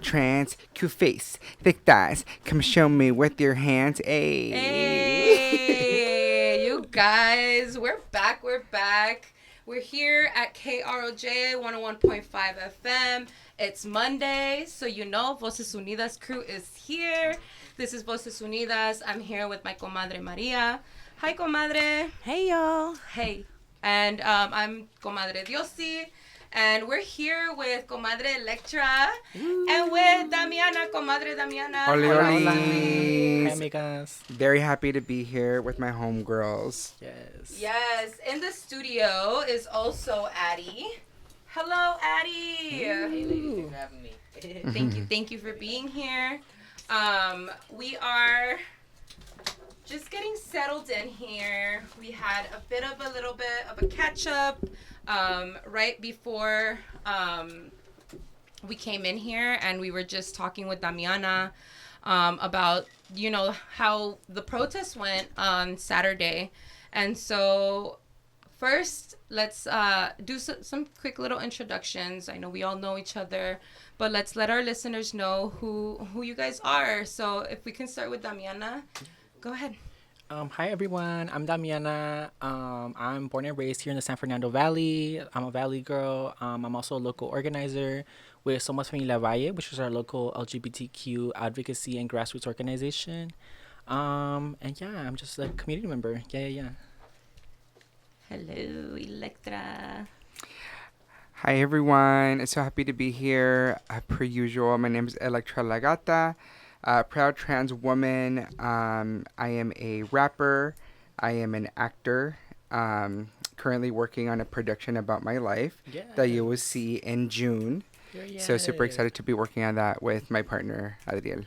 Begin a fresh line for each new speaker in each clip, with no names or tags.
Trans, cute face, thick thighs. Come show me with your hands. Ayy.
Hey, you guys, we're back. We're here at KROJ 101.5 FM. It's Monday, so you know Voces Unidas crew is here. This is Voces Unidas. I'm here with my comadre Maria. Hi, comadre.
Hey, y'all.
Hey. And I'm comadre Diosy. And we're here with comadre Elektra. And with Damiana, comadre Damiana.
Ollin.
Hi, amigas.
Very happy to be here with my homegirls.
Yes.
Yes. In the studio is also Addie. Hello, Addie.
Hey, ladies, thanks for having me.
Thank you for being here. We are just getting settled in here. We had a little bit of a catch up right before we came in here, and we were just talking with Damiana about, you know, how the protest went on Saturday. And so first, let's do some quick little introductions. I know we all know each other, but let's let our listeners know who you guys are. So if we can start with Damiana, go ahead.
Hi, everyone. I'm Damiana. I'm born and raised here in the San Fernando Valley. I'm a Valley girl. I'm also a local organizer with Somos Familia Valle, which is our local LGBTQ advocacy and grassroots organization. And yeah, I'm just a community member. Yeah.
Hello, Elektra.
Hi, everyone. So happy to be here. Per usual, my name is Elektra La Gata. Proud trans woman. I am a rapper. I am an actor. Currently working on a production about my life that you will see in June. So super excited to be working on that with my partner Adriel.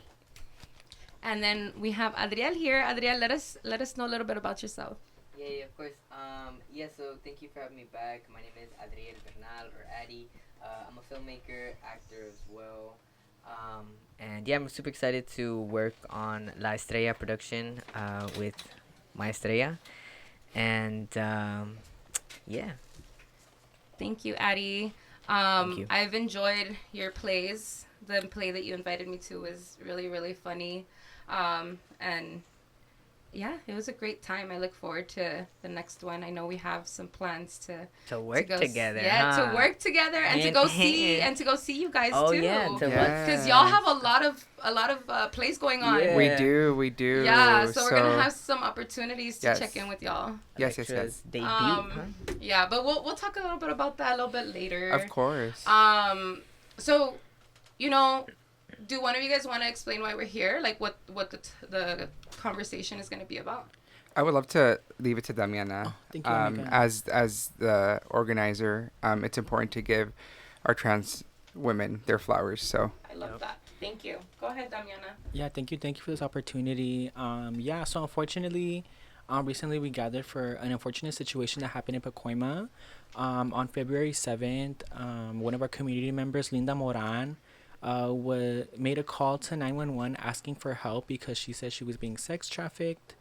And then we have Adriel here. Adriel, let us know a little bit about yourself.
Yeah, of course. So thank you for having me back. My name is Adriel Bernal, or Addy. I'm a filmmaker, actor as well. And yeah, I'm super excited to work on La Estrella production with my Estrella. And yeah.
Thank you, Addie.
Thank you.
I've enjoyed your plays. The play that you invited me to was really, really funny. And yeah, it was a great time. I look forward to the next one. I know we have some plans
to work together.
To work together and to go see you guys too.
Oh yeah,
because y'all have a lot of plays going on.
Yeah.
We do.
Yeah, so we're gonna have some opportunities to check in with y'all.
Yes.
Debut.
Yeah, but we'll talk a little bit about that a little bit later.
Of course.
So, you know, do one of you guys want to explain why we're here? Like what the conversation is going to be about?
I would love to leave it to Damiana.
Thank you,
as the organizer, it's important to give our trans women their flowers. So
I love that. Thank you. Go ahead, Damiana.
Yeah, thank you for this opportunity. So unfortunately, recently we gathered for an unfortunate situation that happened in Pacoima. On February 7th, one of our community members, Linda Moran, made a call to 911 asking for help because she said she was being sex trafficked.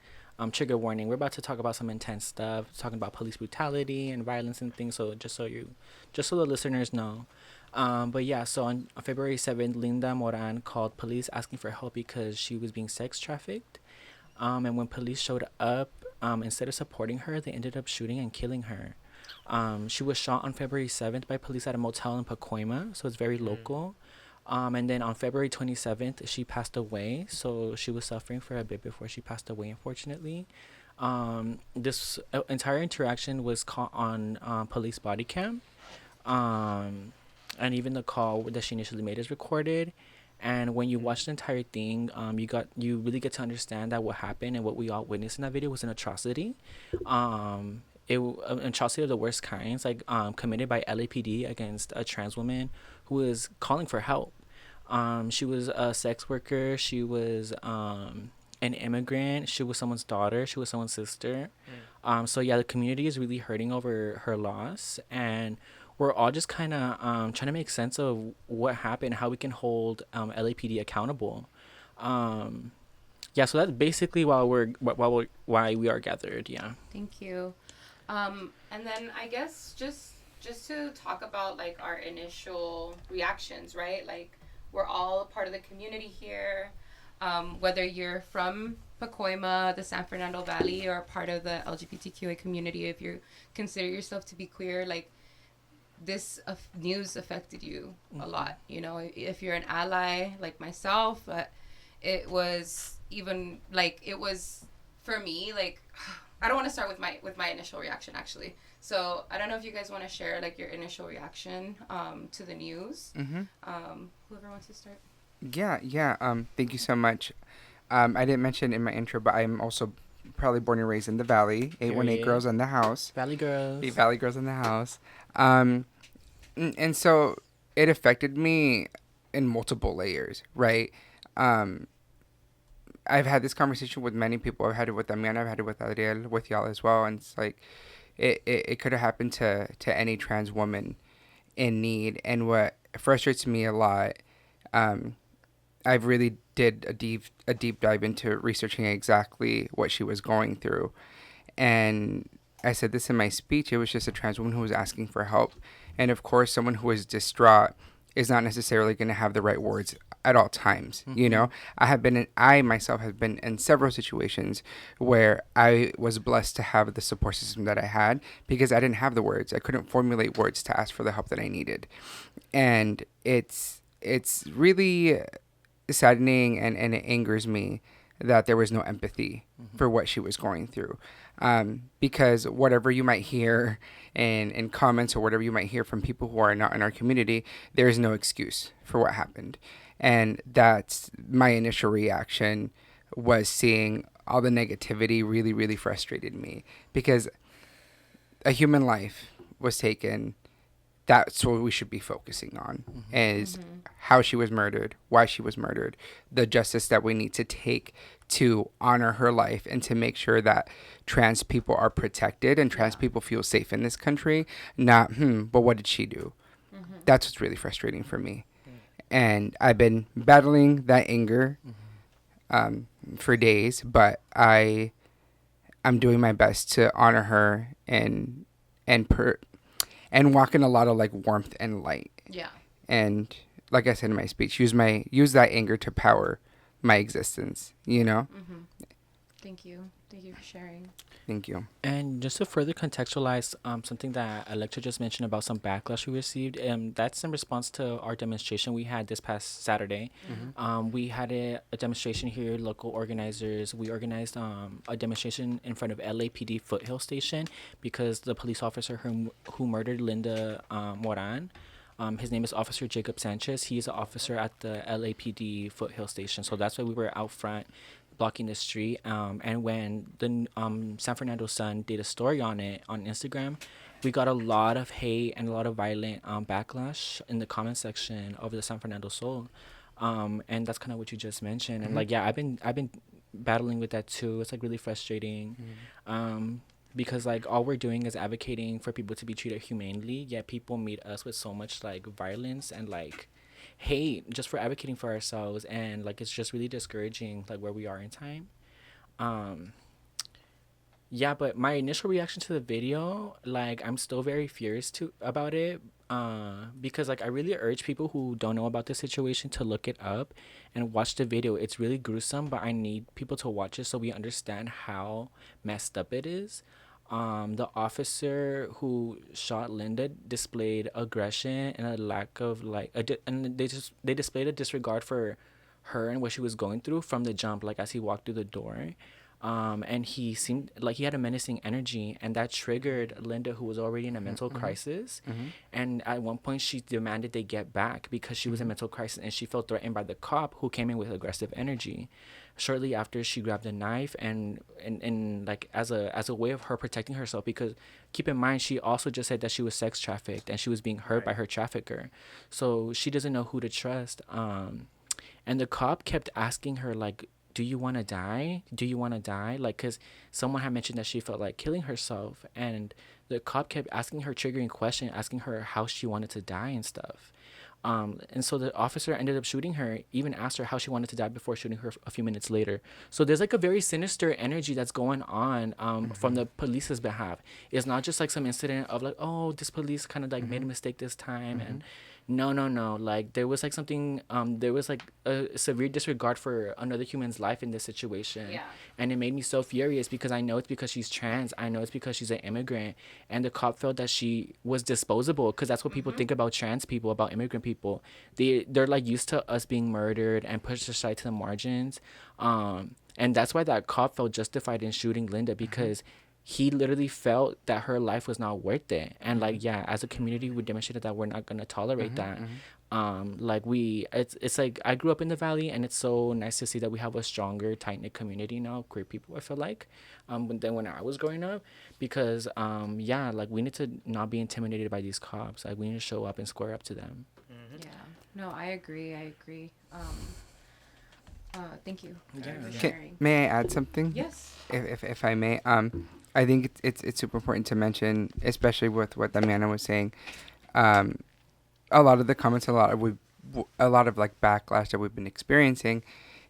Trigger warning, we're about to talk about some intense stuff, talking about police brutality and violence and things, so just so the listeners know. But yeah, so on February 7th, Linda Moran called police asking for help because she was being sex trafficked. And when police showed up, instead of supporting her, they ended up shooting and killing her. She was shot on February 7th by police at a motel in Pacoima, so it's very local. And then on February 27th, she passed away. So she was suffering for a bit before she passed away, unfortunately. This entire interaction was caught on police body cam. And even the call that she initially made is recorded. And when you watch the entire thing, you really get to understand that what happened and what we all witnessed in that video was an atrocity. An atrocity of the worst kinds, like committed by LAPD against a trans woman who was calling for help. She was a sex worker. She was an immigrant. She was someone's daughter. She was someone's sister. So yeah, the community is really hurting over her loss, and we're all just kind of trying to make sense of what happened, how we can hold LAPD accountable. So that's basically why we are gathered. Yeah.
Thank you. And then I guess just to talk about like our initial reactions, right? Like We're all a part of the community here. Whether you're from Pacoima, the San Fernando Valley, or part of the LGBTQA community, if you consider yourself to be queer, like, this news affected you a lot. You know, if you're an ally like myself, it was even like, it was for me, like, I don't want to start with my initial reaction, actually. So I don't know if you guys want to share like your initial reaction to the news. Whoever wants to start.
Yeah. Thank you so much. I didn't mention in my intro, but I'm also probably born and raised in the Valley. 818
Period.
girls in the house.
Valley girls.
The Valley girls in the house. And so it affected me in multiple layers, right? I've had this conversation with many people. I've had it with Damiana. I've had it with Adriel, with y'all as well. And it's like, it could have happened to any trans woman in need. And what frustrates me a lot, I've really did a deep dive into researching exactly what she was going through. And I said this in my speech. It was just a trans woman who was asking for help. And of course, someone who is distraught is not necessarily going to have the right words at all times. You know, I myself have been in several situations where I was blessed to have the support system that I had because I didn't have the words. I couldn't formulate words to ask for the help that I needed. And it's really saddening, and it angers me that there was no empathy for what she was going through. Because whatever you might hear in comments or whatever you might hear from people who are not in our community, there is no excuse for what happened. And that's my initial reaction, was seeing all the negativity really, really frustrated me, because a human life was taken. That's what we should be focusing on, is how she was murdered, why she was murdered, the justice that we need to take to honor her life and to make sure that trans people are protected and trans people feel safe in this country. Not, but what did she do? That's what's really frustrating for me. And I've been battling that anger for days, but I'm doing my best to honor her and walk in a lot of like warmth and light.
Yeah.
And like I said in my speech, use that anger to power my existence, you know?
Thank you for sharing.
Thank you.
And just to further contextualize something that Elektra just mentioned about some backlash we received, that's in response to our demonstration we had this past Saturday. We had a demonstration here, local organizers. We organized a demonstration in front of LAPD Foothill Station because the police officer who murdered Linda Moran, his name is Officer Jacob Sanchez. He's an officer at the LAPD Foothill Station. So that's why we were out front blocking the street. And when the San Fernando Sun did a story on it on Instagram, we got a lot of hate and a lot of violent backlash in the comment section over the San Fernando Soul. And that's kind of what you just mentioned. And like, yeah, I've been battling with that too. It's like really frustrating. Because like all we're doing is advocating for people to be treated humanely, yet people meet us with so much like violence and like hate just for advocating for ourselves. And like it's just really discouraging, like where we are in time. Yeah, but my initial reaction to the video, like I'm still very furious about it, because like I really urge people who don't know about this situation to look it up and watch the video. It's really gruesome, but I need people to watch it so we understand how messed up it is. The officer who shot Linda displayed aggression and a lack of like and they displayed a disregard for her and what she was going through from the jump, like as he walked through the door. And he seemed like he had a menacing energy, and that triggered Linda, who was already in a mental crisis. And at one point she demanded they get back because she was in mental crisis, and she felt threatened by the cop who came in with aggressive energy. Shortly after, she grabbed a knife and like as a way of her protecting herself, because keep in mind she also just said that she was sex trafficked and she was being hurt by her trafficker, so she doesn't know who to trust. And the cop kept asking her like, do you want to die? Do you want to die? Like, because someone had mentioned that she felt like killing herself. And the cop kept asking her triggering question, asking her how she wanted to die and stuff. And so the officer ended up shooting her, even asked her how she wanted to die before shooting her a few minutes later. So there's like a very sinister energy that's going on from the police's behalf. It's not just like some incident of like, oh, this police kind of like made a mistake this time. And No. Like there was like something. There was like a severe disregard for another human's life in this situation.
Yeah.
And it made me so furious because I know it's because she's trans. I know it's because she's an immigrant, and the cop felt that she was disposable because that's what people think about trans people, about immigrant people. They're like used to us being murdered and pushed aside to the margins. And that's why that cop felt justified in shooting Linda because he literally felt that her life was not worth it. And like, yeah, as a community, we demonstrated that we're not gonna tolerate that. Like it's like I grew up in the Valley, and it's so nice to see that we have a stronger, tight knit community now, queer people. I feel like, than when I was growing up, because yeah, like we need to not be intimidated by these cops. Like we need to show up and square up to them.
Yeah. No, I agree. Thank you for
Yeah.
sharing.
May I add something?
Yes.
If I may. I think it's super important to mention, especially with what Damiana was saying. A lot of the comments, a lot of like backlash that we've been experiencing,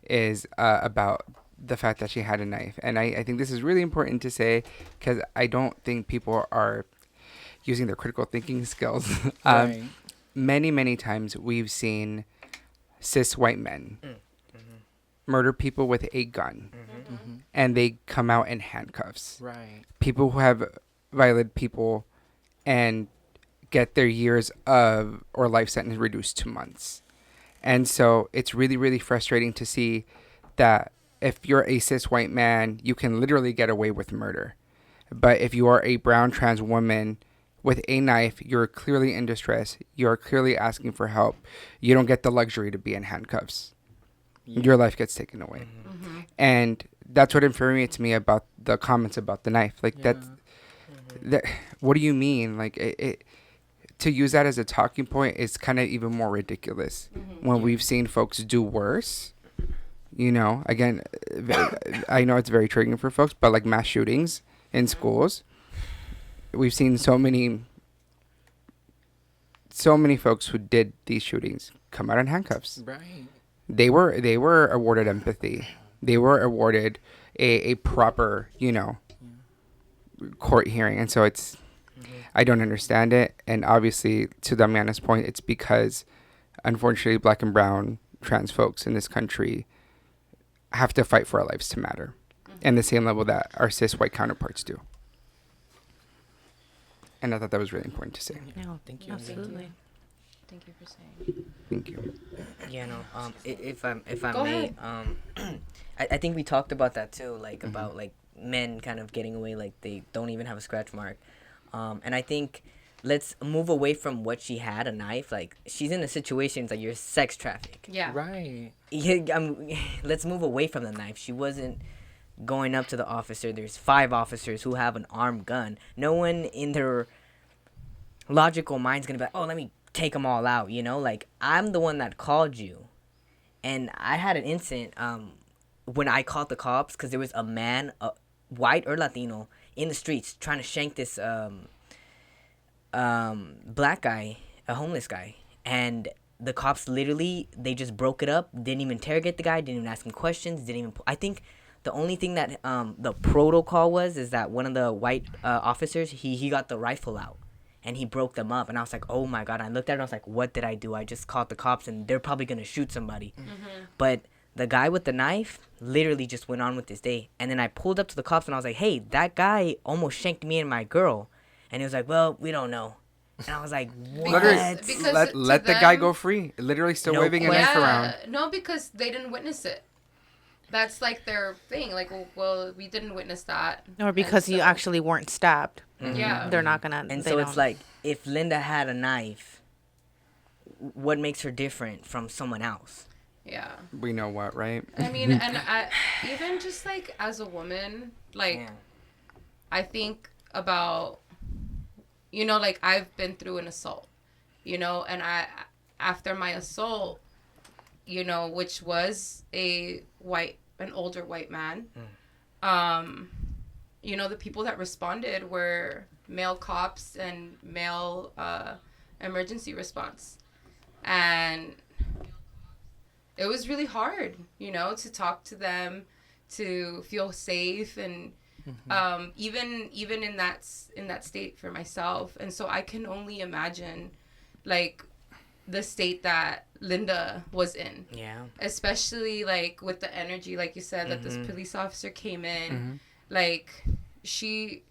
is about the fact that she had a knife, and I think this is really important to say because I don't think people are using their critical thinking skills.
Right.
Many times we've seen cis white men murder people with a gun, and they come out in handcuffs.
Right.
People who have violated people and get their years of or life sentence reduced to months. And so it's really, really frustrating to see that if you're a cis white man, you can literally get away with murder. But if you are a brown trans woman with a knife, you're clearly in distress. You're clearly asking for help. You don't get the luxury to be in handcuffs. Your life gets taken away. And that's what infuriates me about the comments about the knife. Like that, what do you mean? Like it to use that as a talking point is kind of even more ridiculous when we've seen folks do worse. You know, again, I know it's very triggering for folks, but like mass shootings in schools, we've seen so many folks who did these shootings come out in handcuffs.
Right.
They were awarded empathy. They were awarded a proper, court hearing. And so it's, I don't understand it. And obviously, to Damiana's point, it's because, unfortunately, black and brown trans folks in this country have to fight for our lives to matter, in the same level that our cis white counterparts do. And I thought that was really important to say.
No, thank you.
Absolutely.
Thank you for saying.
Thank you.
Yeah, no. If I
Go
may,
ahead.
I think we talked about that too, like about like men kind of getting away, like they don't even have a scratch mark, and I think let's move away from what she had, a knife. Like she's in a situation like you're sex trafficked.
Yeah.
Right.
Yeah, let's move away from the knife. She wasn't going up to the officer. There's 5 officers who have an armed gun. No one in their logical mind's gonna be like, oh, let me take them all out, like I'm the one that called you. And I had an incident when I called the cops because there was a man, white or Latino, in the streets trying to shank this black guy, a homeless guy. And the cops literally, they just broke it up, didn't even interrogate the guy, didn't even ask him questions, didn't even I think the only thing that the protocol is that one of the white officers, he got the rifle out and he broke them up. And I was like, oh my God. I looked at it and I was like, what did I do? I just called the cops and they're probably going to shoot somebody. But the guy with the knife literally just went on with his day. And then I pulled up to the cops and I was like, hey, that guy almost shanked me and my girl. And he was like, well, we don't know. And I was like, what?
Because
Let
to
the guy
them-
go free. Literally still
No
waving a knife around.
Yeah, no, because they didn't witness it. That's like their thing. Like, well, we didn't witness that.
Or because
And
you
so-
actually weren't stabbed.
Yeah.
They're not gonna.
And
they
so
don't.
it's like, if Linda had a knife, what makes her different from someone else?
Yeah.
We know what, right?
I mean, and even just like as a woman, like
Yeah.
I think about, like I've been through an assault, and after my assault, which was an older white man, the people that responded were male cops and male emergency response. And it was really hard, to talk to them, to feel safe, and even in that state for myself. And so I can only imagine, like, the state that Linda was in.
Yeah.
Especially like with the energy, like you said, that this police officer came in, like she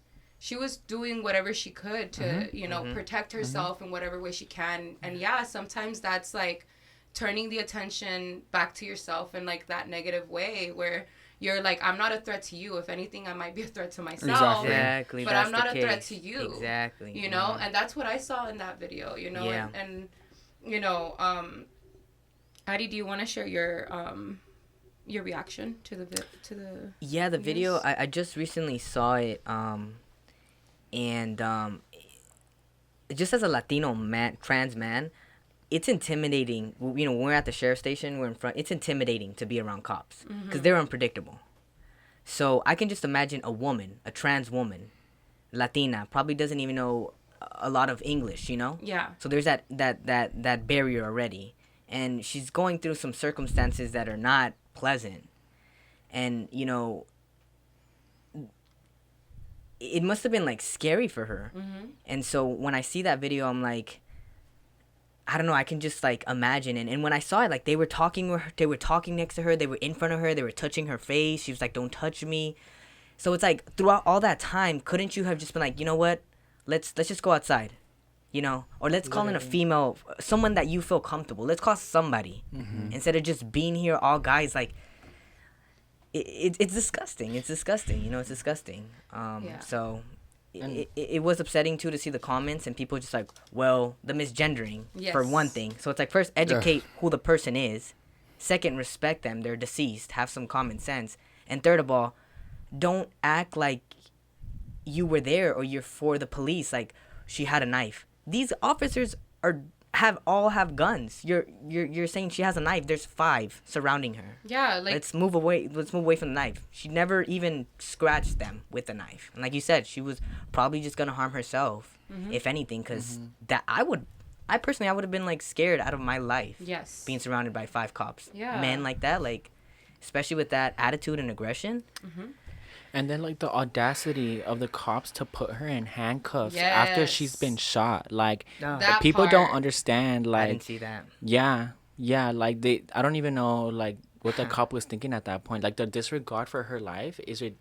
was doing whatever she could to protect herself in whatever way she can. And yeah, sometimes that's like turning the attention back to yourself in like that negative way where you're like, I'm not a threat to you. If anything, I might be a threat to myself.
Exactly.
But
That's
I'm not
the
a threat
case.
to you.
Exactly.
You know, and that's what I saw in that video, you know.
Yeah.
And Addie, do you want to share your reaction to the
Yeah, the video, I just recently saw it, and just as a Latino man, trans man, it's intimidating. You know, when we're at the sheriff's station, we're in front. It's intimidating to be around cops because they're unpredictable. So I can just imagine a woman, a trans woman, Latina, probably doesn't even know a lot of English. You know.
Yeah.
So there's that barrier already, and she's going through some circumstances that are not pleasant, and you know. It must have been like scary for her. And so when I see that video, I'm like, I don't know, I can just like imagine. And when I saw it, like they were talking next to her, they were in front of her, they were touching her face. She was like, don't touch me. So it's like throughout all that time, couldn't you have just been like, you know what, let's just go outside, you know, or let's call in a female, someone that you feel comfortable. Let's call somebody instead of just being here all guys. Like it's disgusting. It's disgusting. You know, it's disgusting. So it was upsetting too to see the comments and people just like, well, the misgendering for one thing. So it's like, first educate who the person is. Second, respect them. They're deceased. Have some common sense. And third of all, don't act like you were there or you're for the police. Like she had a knife. These officers all have guns. You're saying she has a knife. There's 5 surrounding her.
Yeah, like
let's move away from the knife. She never even scratched them with the knife. And like you said, she was probably just gonna harm herself, if anything, because I personally would have been like scared out of my life.
Yes.
Being surrounded by 5 cops.
Yeah.
Men like that, like especially with that attitude and aggression.
And then, like, the audacity of the cops to put her in handcuffs after she's been shot. Like,
That
people don't
part.
understand, like...
I didn't see that.
Yeah, like, I don't even know, like, what the cop was thinking at that point. Like, the disregard for her life is like,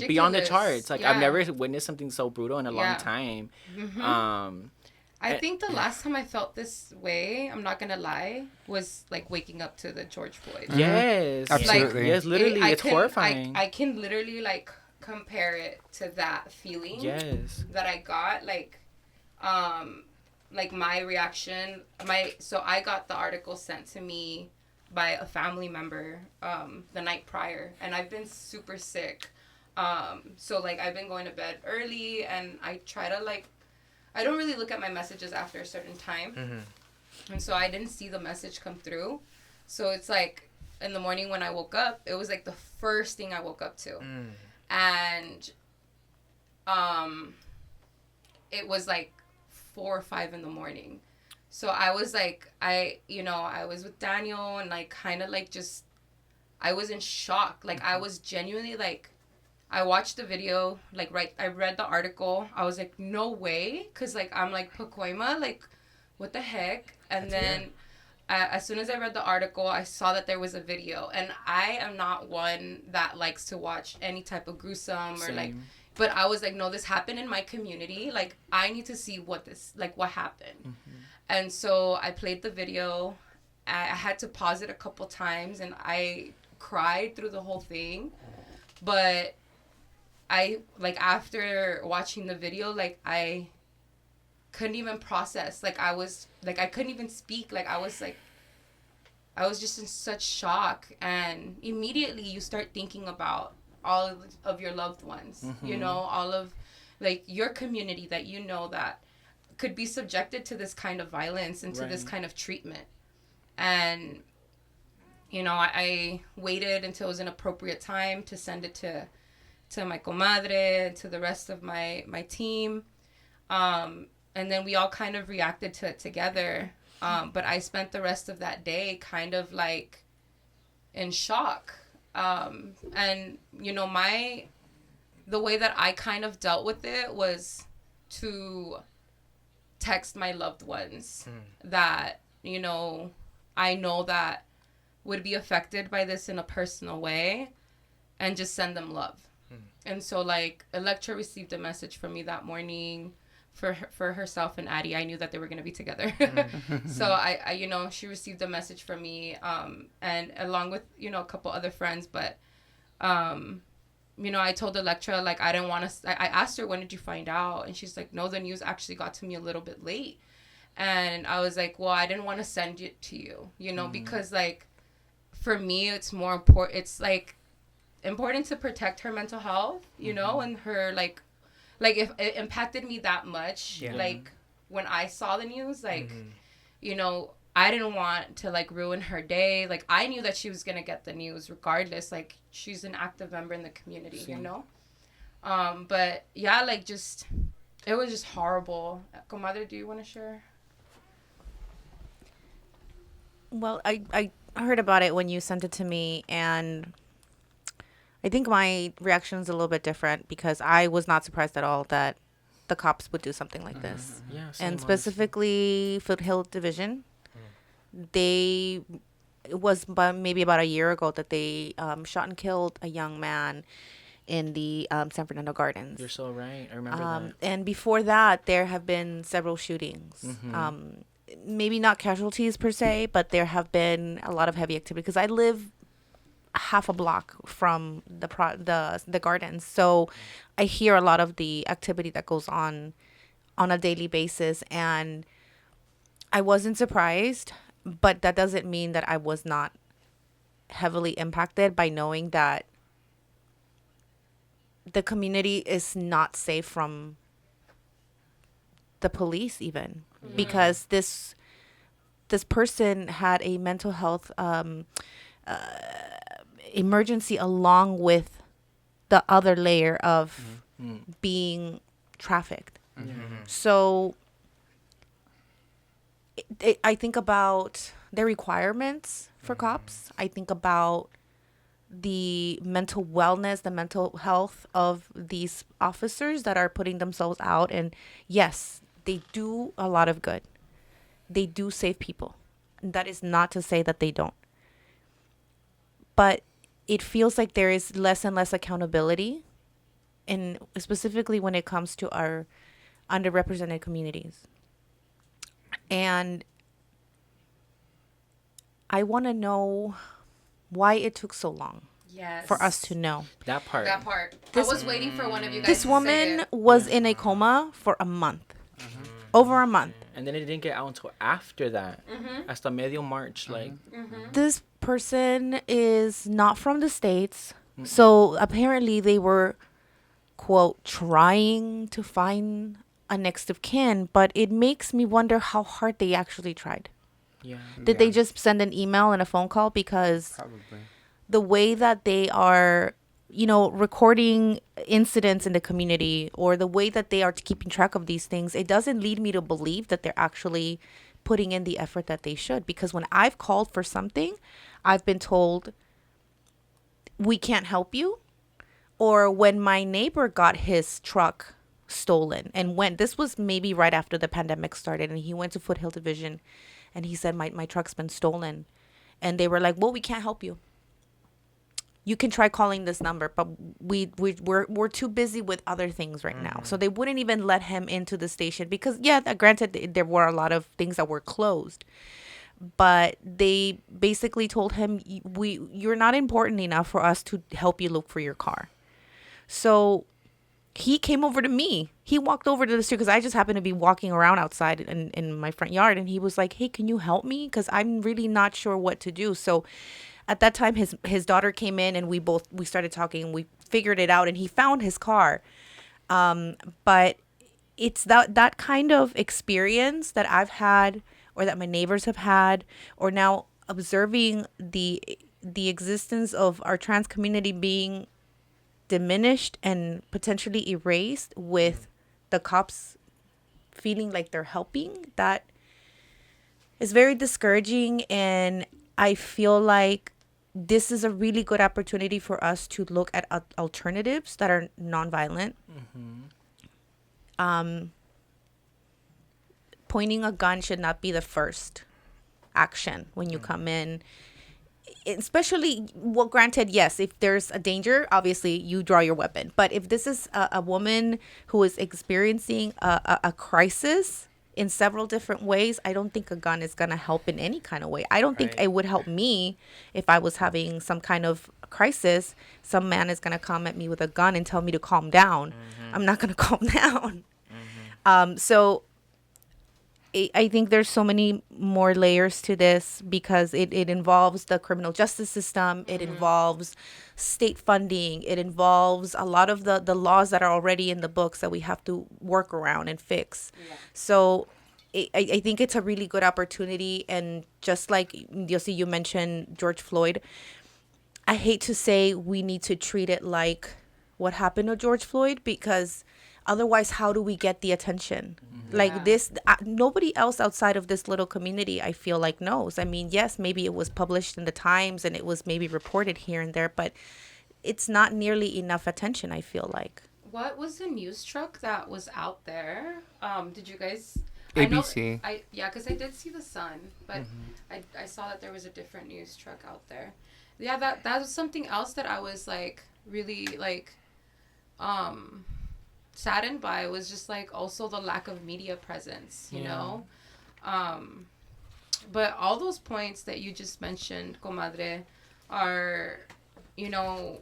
beyond the
Ridiculous.
charts. Like,
Yeah.
I've never witnessed something so brutal in a long time.
I think the last time I felt this way, I'm not gonna lie, was like waking up to the George Floyd.
Yes.
Absolutely.
Like, yes, literally, it's horrifying.
I can literally like compare it to that feeling that I got. Like my reaction, so I got the article sent to me by a family member the night prior, and I've been super sick. So like I've been going to bed early, and I try to like, I don't really look at my messages after a certain time. And so I didn't see the message come through. So it's like in the morning when I woke up, it was like the first thing I woke up to. And it was like 4 or 5 in the morning. So I was like, I was with Daniel and like kind of like just, I was in shock. Like I was genuinely like, I watched the video, like, I read the article. I was like, no way. Because, like, I'm like, Pacoima, like, what the heck? And then as soon as I read the article, I saw that there was a video. And I am not one that likes to watch any type of gruesome or, like, but I was like, no, this happened in my community. Like, I need to see what happened. And so I played the video. I had to pause it a couple times. And I cried through the whole thing. But I, like, after watching the video, like, I couldn't even process. Like, I was, like, I couldn't even speak. Like, I was just in such shock. And immediately you start thinking about all of your loved ones, you know, all of, like, your community that you know that could be subjected to this kind of violence and to this kind of treatment. And, you know, I waited until it was an appropriate time to send it to my comadre, to the rest of my team. And then we all kind of reacted to it together. But I spent the rest of that day kind of like in shock. And, you know, the way that I kind of dealt with it was to text my loved ones that, I know that would be affected by this in a personal way, and just send them love. And so, like, Elektra received a message from me that morning for herself and Addie. I knew that they were going to be together. So, I she received a message from me, and along with, a couple other friends. But, I told Elektra, like, I didn't want to... I asked her, when did you find out? And she's like, no, the news actually got to me a little bit late. And I was like, well, I didn't want to send it to you, because, like, for me, it's more important. It's, like, important to protect her mental health, and her, like if it impacted me that much, like, when I saw the news, like, I didn't want to, like, ruin her day. Like, I knew that she was going to get the news regardless. Like, she's an active member in the community, But, yeah, like, it was just horrible. Comadre, do you want to share?
Well, I heard about it when you sent it to me, and I think my reaction is a little bit different because I was not surprised at all that the cops would do something like this.
Yeah,
and specifically Foothill Division. It was maybe about a year ago that they shot and killed a young man in the San Fernando Gardens.
You're so right. I remember that.
And before that, there have been several shootings. Maybe not casualties per se, but there have been a lot of heavy activity because I live half a block from the gardens, so I hear a lot of the activity that goes on a daily basis, and I wasn't surprised, but that doesn't mean that I was not heavily impacted by knowing that the community is not safe from the police even. Because this person had a mental health emergency along with the other layer of being trafficked. So I think about the requirements for cops. I think about the mental wellness, the mental health of these officers that are putting themselves out. And yes, they do a lot of good. They do save people. And that is not to say that they don't. But it feels like there is less and less accountability, and specifically when it comes to our underrepresented communities. And I want to know why it took so long for us to know.
That part.
I was waiting for one of you guys
This
to
woman
say it.
was in a coma for a month. Over a month.
And then it didn't get out until after that. Hasta medio March, like.
This person is not from the States. So apparently they were, quote, trying to find a next of kin. But it makes me wonder how hard they actually tried.
Yeah.
Did they just send an email and a phone call? Because
Probably.
the way that they are, recording incidents in the community, or the way that they are keeping track of these things, it doesn't lead me to believe that they're actually putting in the effort that they should. Because when I've called for something, I've been told, we can't help you. Or when my neighbor got his truck stolen, and this was maybe right after the pandemic started, and he went to Foothill Division and he said, my truck's been stolen. And they were like, well, we can't help you. You can try calling this number, but we're too busy with other things right now. So they wouldn't even let him into the station because, granted, there were a lot of things that were closed. But they basically told him, you're not important enough for us to help you look for your car. So he came over to me. He walked over to the street because I just happened to be walking around outside in my front yard. And he was like, hey, can you help me? Because I'm really not sure what to do. So at that time, his daughter came in and we started talking and we figured it out and he found his car. But it's that kind of experience that I've had, or that my neighbors have had, or now observing the existence of our trans community being diminished and potentially erased with the cops feeling like they're helping. That is very discouraging, and I feel like this is a really good opportunity for us to look at alternatives that are nonviolent. Pointing a gun should not be the first action when you come in. Especially, well, granted, yes, if there's a danger, obviously you draw your weapon. But if this is a woman who is experiencing a crisis in several different ways, I don't think a gun is going to help in any kind of way. I don't think
Right.
it would help me if I was having some kind of crisis. Some man is going to come at me with a gun and tell me to calm down. I'm not going to calm down. So I think there's so many more layers to this because it involves the criminal justice system. It involves state funding. It involves a lot of the laws that are already in the books that we have to work around and fix. So I think it's a really good opportunity. And just like Diosy, you mentioned George Floyd, I hate to say we need to treat it like what happened to George Floyd, because otherwise, how do we get the attention? Like this, nobody else outside of this little community, I feel like, knows. I mean, yes, maybe it was published in the Times and it was maybe reported here and there, but it's not nearly enough attention, I feel like.
What was the news truck that was out there? Did you guys?
ABC.
Because I did see the Sun, but I saw that there was a different news truck out there. Yeah, that was something else that I was like really like, saddened by, was just like also the lack of media presence, you know. But all those points that you just mentioned, comadre, are, you know,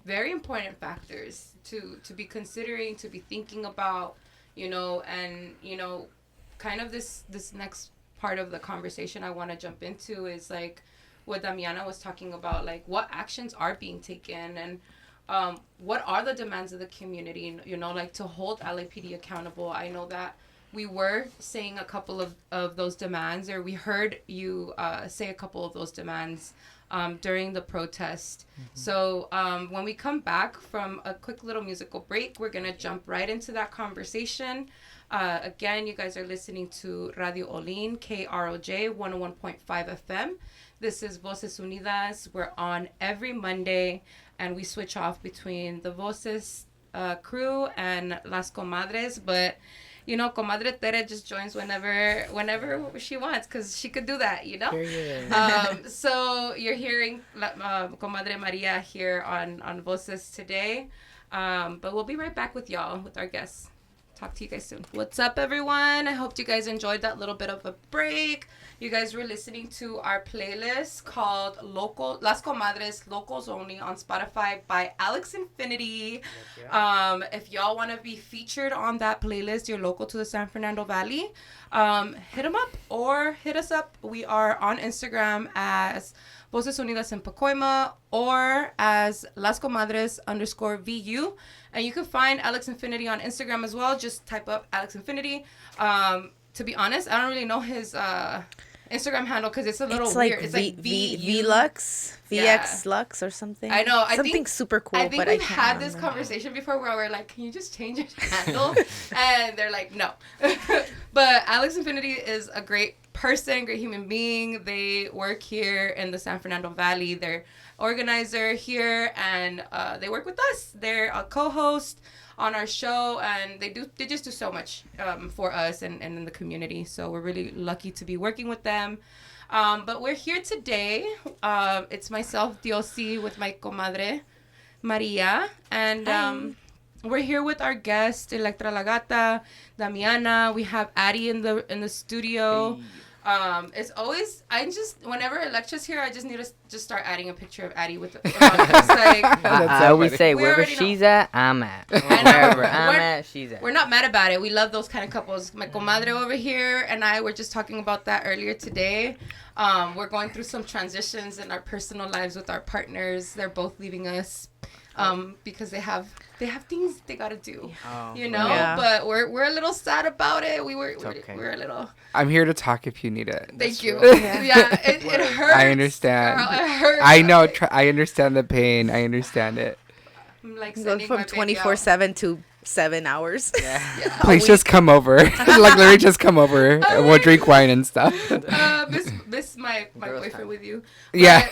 very important factors to be considering, to be thinking about, you know. And you know, kind of this next part of the conversation I want to jump into is like what Damiana was talking about, like what actions are being taken and what are the demands of the community, you know, like to hold LAPD accountable. I know that we were saying a couple of those demands, or we heard you say a couple of those demands during the protest. So when we come back from a quick little musical break, we're going to jump right into that conversation. Again, you guys are listening to Radio Ollin, KROJ 101.5 FM. This is Voces Unidas. We're on every Monday, and we switch off between the Voces crew and Las Comadres. But, you know, Comadre Tere just joins whenever she wants, because she could do that, you know? So you're hearing Comadre Maria here on Voces today. But we'll be right back with y'all, with our guests. Talk to you guys soon. What's up, everyone? I hope you guys enjoyed that little bit of a break. You guys were listening to our playlist called Las Comadres Locals Only on Spotify by Alex Infinity. If y'all want to be featured on that playlist, you're local to the San Fernando Valley, hit them up or hit us up. We are on Instagram as Voces Unidas en Pacoima or as Las Comadres _VU. And you can find Alex Infinity on Instagram as well. Just type up Alex Infinity. To be honest, I don't really know his Instagram handle because it's a little weird. It's like
VLux, VX Lux or something.
I know.
Something super cool.
I think
but
we've
I can't
had
remember.
this conversation before where we're like, can you just change your handle? And they're like, no. But Alex Infinity is a great person, great human being. They work here in the San Fernando Valley. They're organizer here, and they work with us. They're a co-host on our show, and they just do so much for us and in the community. So we're really lucky to be working with them. But we're here today. It's myself, Diosy, with my comadre Maria, and we're here with our guest Elektra La Gata, Damiana. We have Addy in the studio. It's always, whenever Electra's here, I just need to just start adding a picture of Addy with it's like,
I always say,
We
wherever
already
she's at, I'm at.
I know.
Wherever I'm at, she's at.
We're not mad about it. We love those kind of couples. My comadre over here and I were just talking about that earlier today. We're going through some transitions in our personal lives with our partners. They're both leaving us because they have things they gotta do, you know.
Yeah.
But we're a little sad about it. We're a little.
I'm here to talk if you need it.
Thank you.
true.
Yeah, it hurts.
I understand.
Girl, it hurts.
I know. I understand the pain. I understand it.
I'm like
Go
sending
from
my baby out.
24/7 to 7 hours.
Yeah.
Please just come over. Like literally, just come over. And we'll drink wine and stuff.
Miss my
Girls'
boyfriend
time.
with you.
Yeah.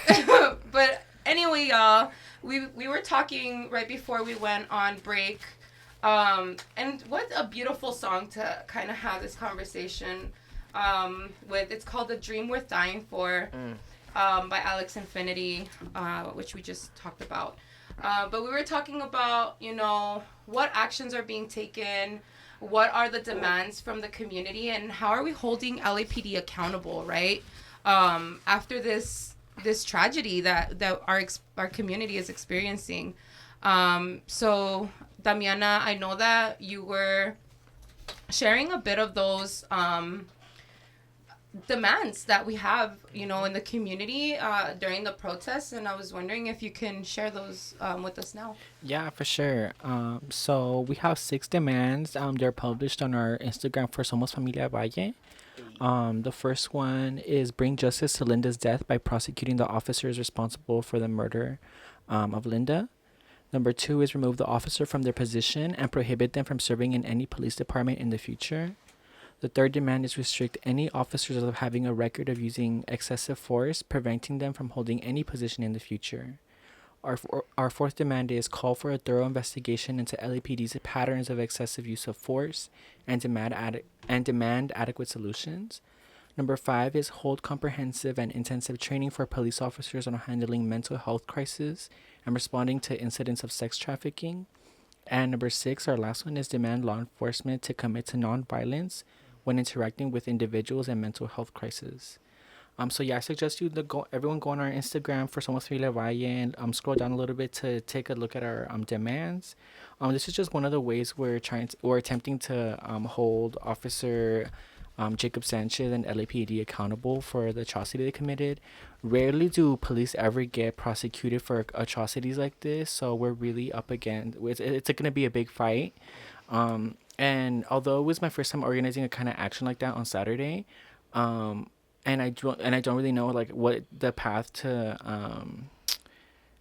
But anyway, y'all, we were talking right before we went on break, and what a beautiful song to kind of have this conversation With it's called "A Dream Worth Dying For," by Alex Infinity, which we just talked about. But we were talking about, what actions are being taken, what are the demands from the community, and how are we holding LAPD accountable, right? After this tragedy that our community is experiencing. So, Damiana, I know that you were sharing a bit of those demands that we have, in the community during the protests, and I was wondering if you can share those with us now.
Yeah, for sure. So we have 6 demands. They're published on our Instagram for Somos Familia Valle. The first one is bring justice to Linda's death by prosecuting the officers responsible for the murder of Linda. Number 2 is remove the officer from their position and prohibit them from serving in any police department in the future. The third demand is restrict any officers of having a record of using excessive force, preventing them from holding any position in the future. Our fourth demand is call for a thorough investigation into LAPD's patterns of excessive use of force and demand adequate solutions. Number 5 is hold comprehensive and intensive training for police officers on handling mental health crises and responding to incidents of sex trafficking. And number 6, our last one, is demand law enforcement to commit to nonviolence when interacting with individuals in mental health crises. So yeah, I suggest everyone go on our Instagram for Somos Familia Valle and scroll down a little bit to take a look at our demands. This is just one of the ways we're attempting to hold Officer Jacob Sanchez and LAPD accountable for the atrocity they committed. Rarely do police ever get prosecuted for atrocities like this, so we're really up against it's going to be a big fight. And although it was my first time organizing a kind of action like that on Saturday, and I don't really know like what the path to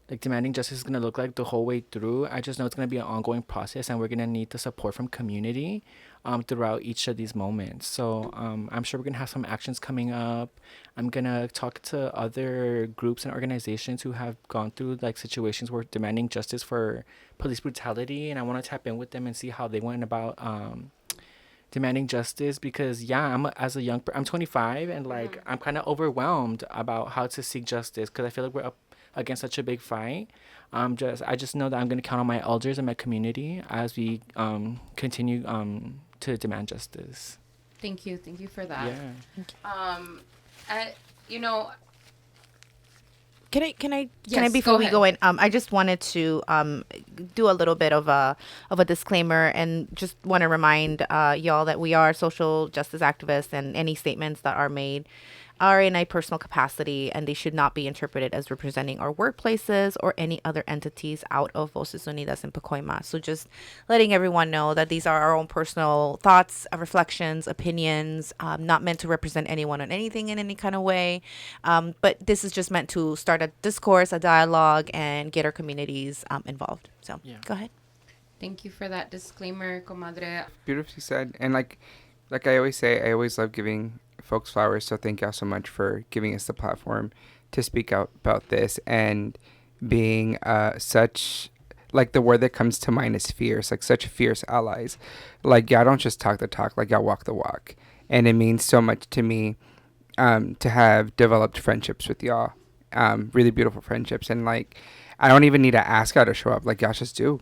like demanding justice is gonna look like the whole way through. I just know it's gonna be an ongoing process, and we're gonna need the support from community throughout each of these moments. So I'm sure we're gonna have some actions coming up. I'm gonna talk to other groups and organizations who have gone through like situations where demanding justice for police brutality, and I want to tap in with them and see how they went about demanding justice, because I'm 25, and like I'm kind of overwhelmed about how to seek justice because I feel like we're up against such a big fight. I just know that I'm going to count on my elders and my community as we continue to demand justice.
Thank you for that.
Yeah.
You know,
Can I
Yes,
before
go
we
ahead.
go in, I just wanted to do a little bit of a disclaimer, and just want to remind y'all that we are social justice activists, and any statements that are made are in a personal capacity, and they should not be interpreted as representing our workplaces or any other entities out of Voces Unidas in Pacoima. So just letting everyone know that these are our own personal thoughts, reflections, opinions, not meant to represent anyone on anything in any kind of way. But this is just meant to start a discourse, a dialogue, and get our communities involved. So
Yeah.
go ahead.
thank you for that disclaimer, comadre.
Beautifully said. And like I always say, I always love giving folks flowers. So thank y'all so much for giving us the platform to speak out about this, and being such, like, the word that comes to mind is fierce, like such fierce allies. Like, y'all don't just talk the talk, like y'all walk the walk. And it means so much to me to have developed friendships with y'all, really beautiful friendships. And like, I don't even need to ask y'all to show up. Like, y'all just do.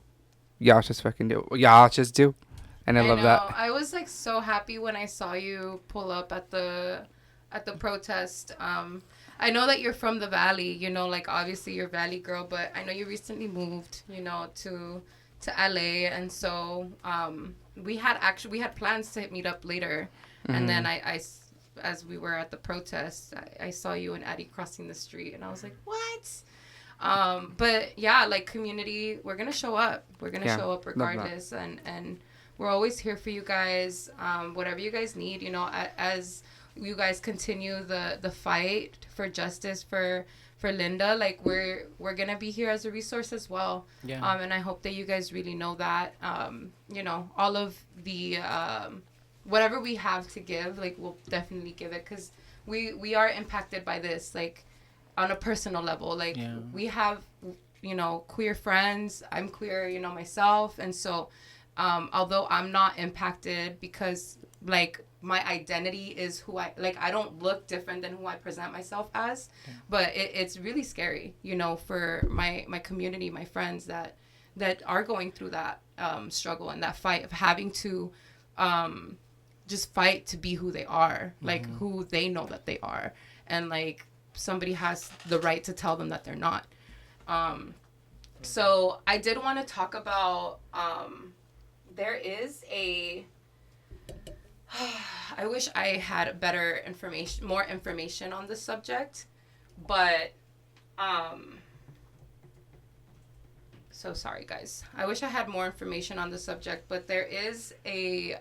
Y'all just fucking do. Y'all just do. And I love
know.
that.
I was like so happy when I saw you pull up at the protest. I know that you're from the Valley, like obviously you're Valley girl, but I know you recently moved, to LA, and so we had plans to meet up later, and then I as we were at the protest, I saw you and Addie crossing the street, and I was like, what? But yeah, like community, we're gonna show up. We're gonna show up regardless, and we're always here for you guys. Whatever you guys need, as you guys continue the fight for justice for Linda, like we're gonna be here as a resource as well.
Yeah.
And I hope that you guys really know that. All of the whatever we have to give, like we'll definitely give it, because we are impacted by this, like on a personal level. Like we have queer friends. I'm queer, myself, and so although I'm not impacted because like my identity is who I like. I don't look different than who I present myself as, but it's really scary, you know, for my community, my friends that are going through that struggle and that fight of having to just fight to be who they are, like who they know that they are, and like somebody has the right to tell them that they're not. So I did want to talk about there is a I wish I had more information on this subject, but so sorry guys. I wish I had more information on the subject, but there is a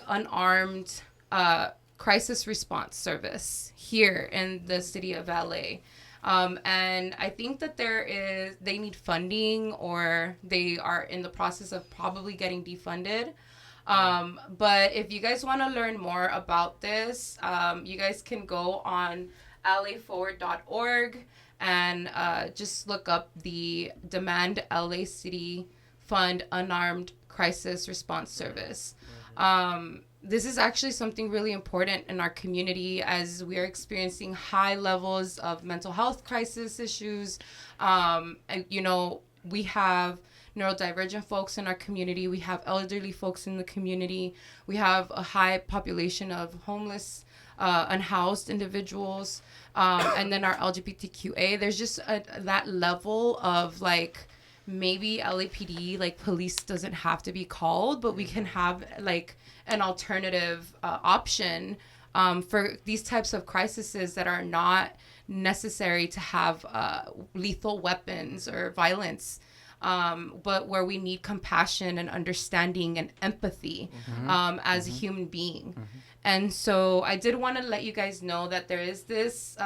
unarmed crisis response service here in the city of LA. And I think that they need funding, or they are in the process of probably getting defunded. But if you guys want to learn more about this, you guys can go on laforward.org and just look up the Demand LA City Fund Unarmed Crisis Response Service. This is actually something really important in our community as we are experiencing high levels of mental health crisis issues. You know, we have neurodivergent folks in our community. We have elderly folks in the community. We have a high population of homeless, unhoused individuals. And then our LGBTQA. There's just that level of like, maybe LAPD, like police doesn't have to be called, but we can have like an alternative option for these types of crises that are not necessary to have lethal weapons or violence, but where we need compassion and understanding and empathy as a human being. And so I did want to let you guys know that there is this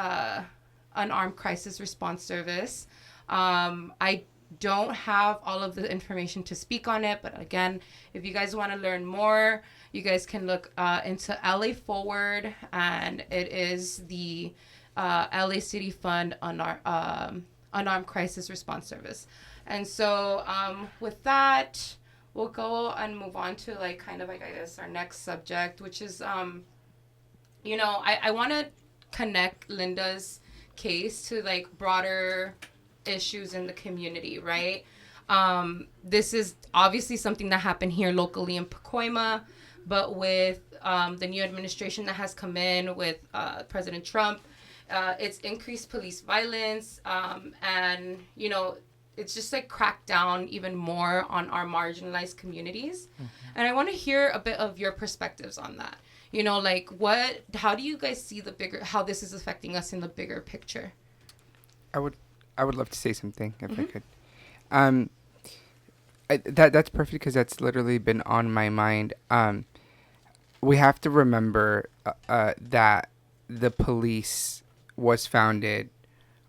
unarmed crisis response service. I don't have all of the information to speak on it, but again, if you guys want to learn more, you guys can look into LA Forward, and it is the LA City Fund Unarmed Crisis Response Service. And so with that, we'll go and move on to like kind of like I guess our next subject, which is you know, I want to connect Linda's case to like broader issues in the community, right? This is obviously something that happened here locally in Pacoima, but with the new administration that has come in with President Trump, it's increased police violence, and you know, it's just like cracked down even more on our marginalized communities. And I want to hear a bit of your perspectives on that. You know, like how do you guys see how this is affecting us in the bigger picture?
I would love to say something if I could. That's perfect because that's literally been on my mind. We have to remember that the police was founded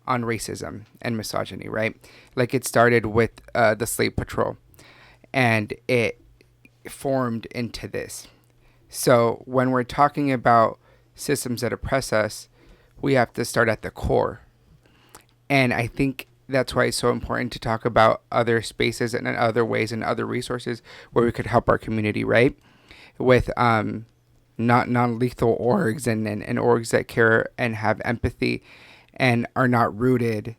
on racism and misogyny, right? Like it started with the slave patrol, and it formed into this. So when we're talking about systems that oppress us, we have to start at the core. And I think that's why it's so important to talk about other spaces and other ways and other resources where we could help our community, right? With not non-lethal orgs and orgs that care and have empathy and are not rooted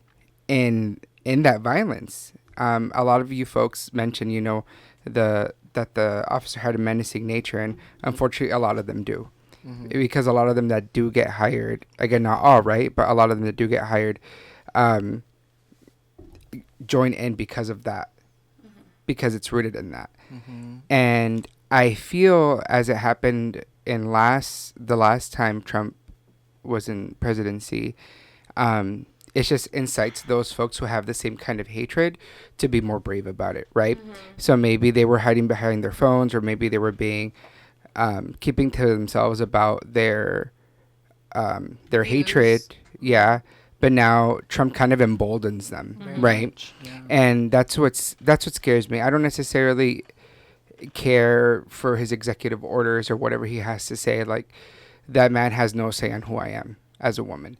in that violence. A lot of you folks mentioned, you know, that the officer had a menacing nature, and unfortunately a lot of them do. Because a lot of them that do get hired, again, not all, right? But a lot of them that do get hired join in because of that, because it's rooted in that. And I feel as it happened in the last time Trump was in presidency, it just incites those folks who have the same kind of hatred to be more brave about it, right? So maybe they were hiding behind their phones, or maybe they were being keeping to themselves about their hatred, but now Trump kind of emboldens them, right? And that's what scares me. I don't necessarily care for his executive orders or whatever he has to say. Like, that man has no say on who I am as a woman.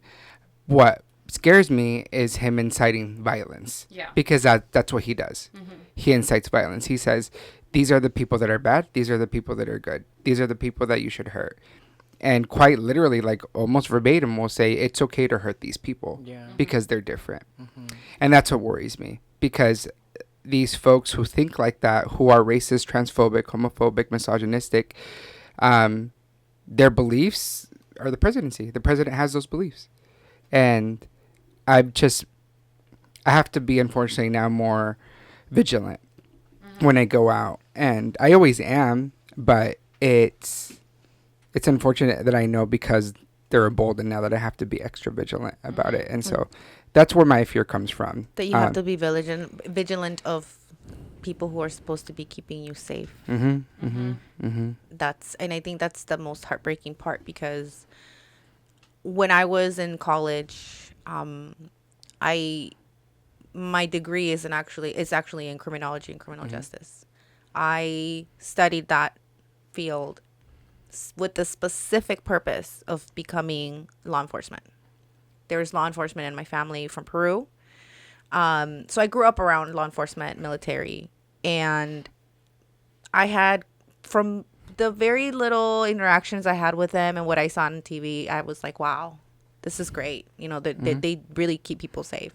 What scares me is him inciting violence.
Yeah.
Because that's what he does. He incites violence. He says, these are the people that are bad. These are the people that are good. These are the people that you should hurt. And quite literally, like almost verbatim, will say it's okay to hurt these people because they're different. And that's what worries me, because these folks who think like that, who are racist, transphobic, homophobic, misogynistic, their beliefs are the presidency. The president has those beliefs. And I have to be, unfortunately, now more vigilant when I go out. And I always am, but it's unfortunate that I know, because they're emboldened now, that I have to be extra vigilant about it. And so that's where my fear comes from.
That you have to be vigilant of people who are supposed to be keeping you safe. And I think that's the most heartbreaking part, because when I was in college, my degree is actually in criminology and criminal justice. I studied that field with the specific purpose of becoming law enforcement. There's law enforcement in my family from Peru. So I grew up around law enforcement, military, and I had, from the very little interactions I had with them and what I saw on TV, I was like, wow, this is great. You know, they really keep people safe.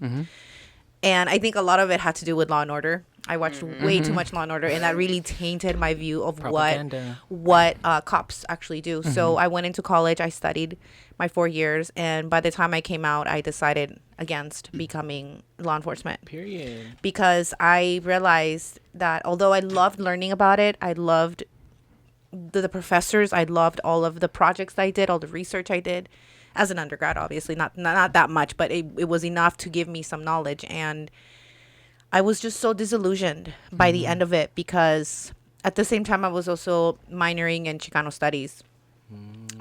And I think a lot of it had to do with Law and Order. I watched way too much Law and Order, and that really tainted my view of what cops actually do. So I went into college, I studied my 4 years, and by the time I came out, I decided against becoming law enforcement.
Period.
Because I realized that although I loved learning about it, I loved the professors, I loved all of the projects I did, all the research I did. As an undergrad, obviously, not that much, but it was enough to give me some knowledge. And I was just so disillusioned by the end of it, because at the same time, I was also minoring in Chicano studies.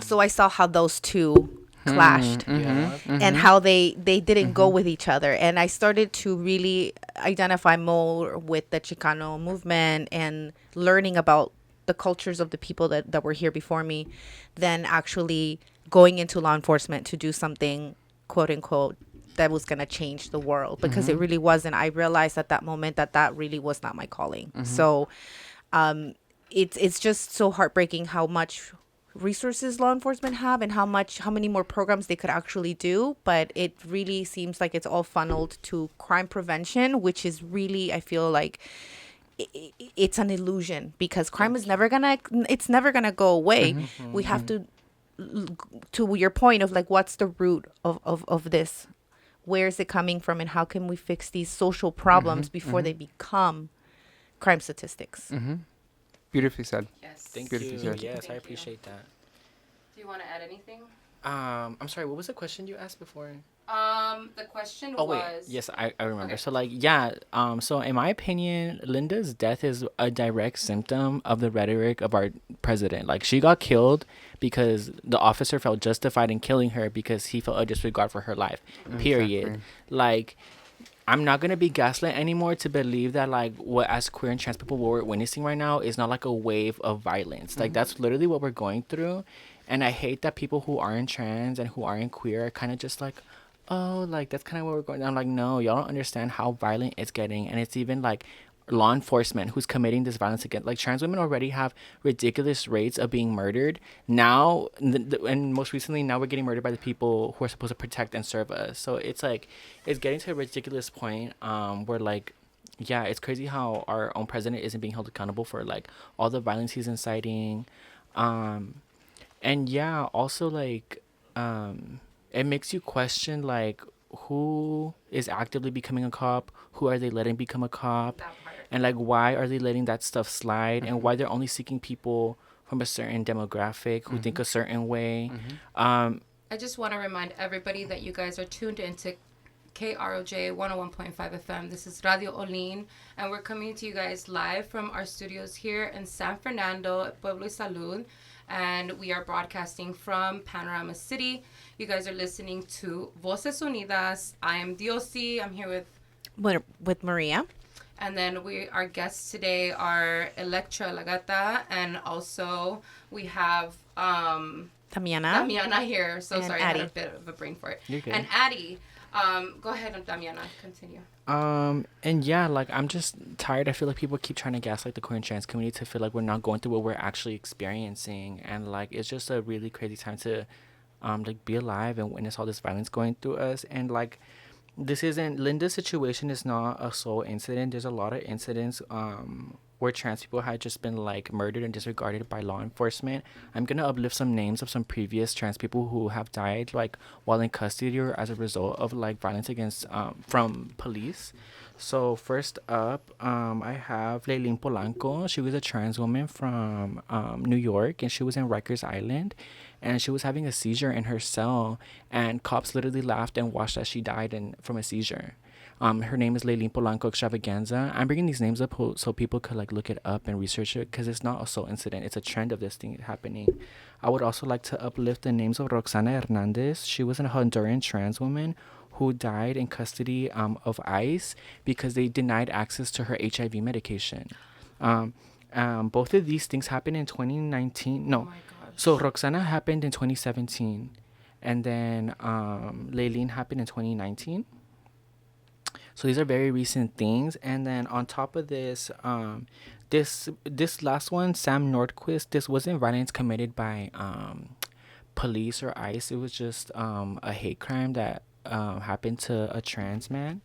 So I saw how those two clashed and how they didn't go with each other. And I started to really identify more with the Chicano movement and learning about the cultures of the people that were here before me, than actually going into law enforcement to do something, quote unquote, that was going to change the world, because it really wasn't. I realized at that moment that really was not my calling. So it's just so heartbreaking how much resources law enforcement have, and how many more programs they could actually do. But it really seems like it's all funneled to crime prevention, which is really, I feel like, it's an illusion, because crime is never gonna go away. We have to your point of like, what's the root of this? Where is it coming from, and how can we fix these social problems before they become crime statistics?
Beautifully said.
Yes.
Thank
Beautifully
you.
said.
Yes,
Thank
I
you.
appreciate that.
Do you want to add anything?
I'm sorry, what was the question you asked before?
The question
Oh, wait.
was.
Yes, I remember.
Okay.
So, like, yeah, so in my opinion, Linda's death is a direct symptom of the rhetoric of our president. Like, she got killed because the officer felt justified in killing her because he felt a disregard for her life, period.
Exactly.
Like, I'm not going to be gaslit anymore to believe that, like, what as queer and trans people we're witnessing right now is not, like, a wave of violence. Like, that's literally what we're going through. And I hate that people who aren't trans and who aren't queer are kind of just like, oh, like, that's kind of what we're going. I'm like, no, y'all don't understand how violent it's getting. And it's even, like, law enforcement who's committing this violence against, like, trans women already have ridiculous rates of being murdered. Now, and most recently, now we're getting murdered by the people who are supposed to protect and serve us. So it's, like, it's getting to a ridiculous point where, like, yeah, it's crazy how our own president isn't being held accountable for, like, all the violence he's inciting. And yeah, also, like, it makes you question, like, who is actively becoming a cop, who are they letting become a cop,
That part.
and, like, why are they letting that stuff slide, and why they're only seeking people from a certain demographic who think a certain way.
I just want to remind everybody that you guys are tuned into KROJ 101.5 FM. This is Radio Ollin, and we're coming to you guys live from our studios here in San Fernando, Pueblo y Salud, and we are broadcasting from Panorama City. You guys are listening to Voces Unidas. I am Diosy. I'm here
With Maria.
and then our guests today are Elektra La Gata, and also we have Damiana here. So
And
sorry, I
Addie.
had a bit of a brain fart.
You're good.
And Addie, go ahead, Damiana, continue.
And yeah, like I'm just tired. I feel like people keep trying to gaslight the queer and trans community to feel like we're not going through what we're actually experiencing, and like it's just a really crazy time to, like be alive and witness all this violence going through us. And like, this isn't Linda's situation is not a sole incident. There's a lot of incidents where trans people had just been like murdered and disregarded by law enforcement. I'm gonna uplift some names of some previous trans people who have died like while in custody or as a result of like violence against from police. So first up, I have Leilin Polanco. She was a trans woman from New York, and she was in Rikers Island, and she was having a seizure in her cell, and cops literally laughed and watched as she died from a seizure. Her name is Leilin Polanco Extravaganza. I'm bringing these names up so people could like look it up and research it, because it's not a sole incident. It's a trend of this thing happening. I would also like to uplift the names of Roxana Hernandez. She was a Honduran trans woman who died in custody of ICE because they denied access to her HIV medication. Both of these things happened in 2019. No,
Oh my gosh.
so Roxana happened in 2017, and then Leilin happened in 2019. So these are very recent things. And then on top of this, this last one, Sam Nordquist, this wasn't violence committed by police or ICE. It was just a hate crime that happened to a trans man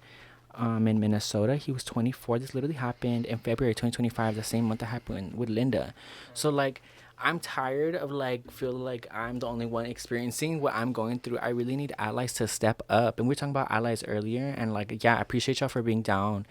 in Minnesota. He was 24. This literally happened in February 2025, the same month that happened with Linda. So like, I'm tired of like feeling like I'm the only one experiencing what I'm going through. I really need allies to step up. And we were talking about allies earlier, and like, yeah, I appreciate y'all for being down.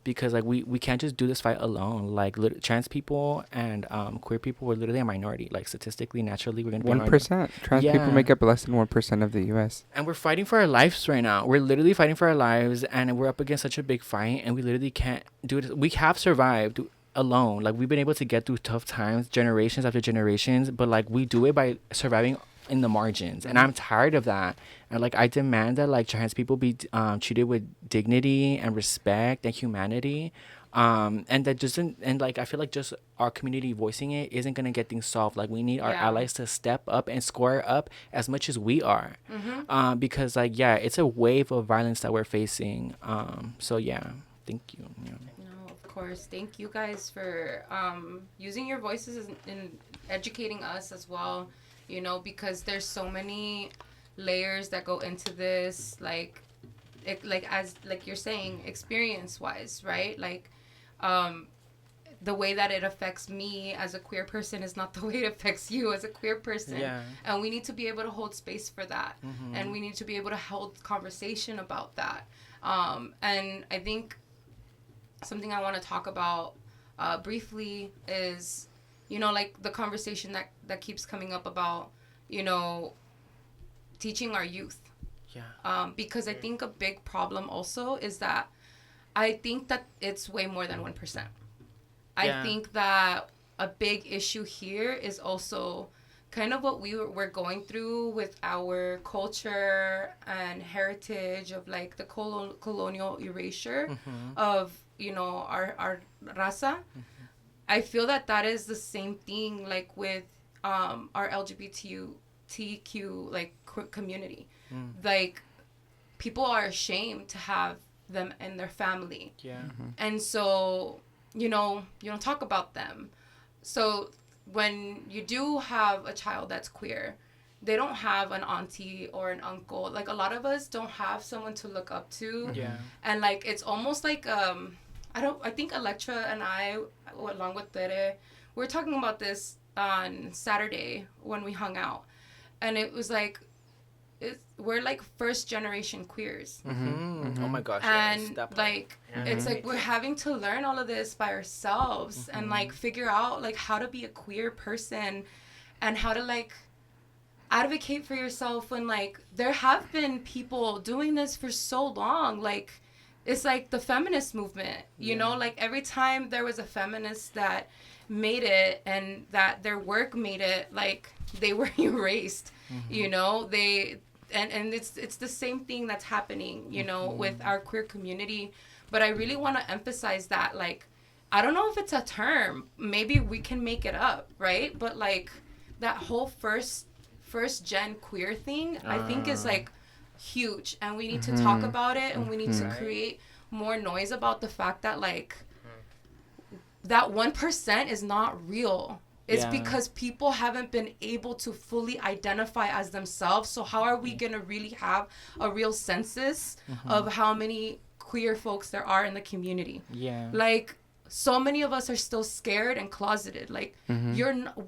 Because like we can't just do this fight alone. Like trans people and queer people, we're literally a minority. Like statistically, naturally, we're gonna be
1%. Trans people
Yeah.
make up less than 1% of the U.S.
and we're fighting for our lives right now. We're literally fighting for our lives, and we're up against such a big fight, and we literally can't do it. We have survived alone. Like, we've been able to get through tough times, generations after generations, but like, we do it by surviving in the margins, and I'm tired of that. And like, I demand that like trans people be treated with dignity and respect and humanity. And that doesn't, and like, I feel like just our community voicing it isn't gonna get things solved. Like, we need our allies to step up and square up as much as we are. Because like, yeah, it's a wave of violence that we're facing. So yeah, thank you. Yeah.
No, of course. Thank you guys for using your voices and educating us as well, you know, because there's so many layers that go into this, like as like you're saying, experience wise, right? Like the way that it affects me as a queer person is not the way it affects you as a queer person.
Yeah.
And we need to be able to hold space for that. And we need to be able to hold conversation about that. And I think something I want to talk about briefly is, you know, like the conversation that keeps coming up about, you know, teaching our youth.
Yeah.
Because I think a big problem also is that I think that it's way more than 1%.
Yeah.
I think that a big issue here is also kind of what we're going through with our culture and heritage of like the colonial erasure of, you know, our raza. I feel that is the same thing like with our LGBTQ like community. Like, people are ashamed to have them in their family.
Yeah.
And so, you know, you don't talk about them. So when you do have a child that's queer, they don't have an auntie or an uncle. Like, a lot of us don't have someone to look up to.
Yeah.
And like, it's almost like I think Elektra and I, along with Tere, we were talking about this on Saturday when we hung out, and it was like, we're like first generation queers.
Oh my gosh.
And
yes, that part.
like, it's like we're having to learn all of this by ourselves and like figure out like how to be a queer person and how to like advocate for yourself when like there have been people doing this for so long. Like, it's like the feminist movement, you know, like every time there was a feminist that made it and that their work made it, like they were erased, you know, and it's the same thing that's happening, you know, with our queer community. But I really want to emphasize that, like, I don't know if it's a term, maybe we can make it up, right? But like, that whole first gen queer thing, I think is like huge, and we need to talk about it, and we need to create more noise about the fact that like that 1% is not real. It's because people haven't been able to fully identify as themselves. So how are we going to really have a real census of how many queer folks there are in the community?
Yeah.
Like, so many of us are still scared and closeted. Like,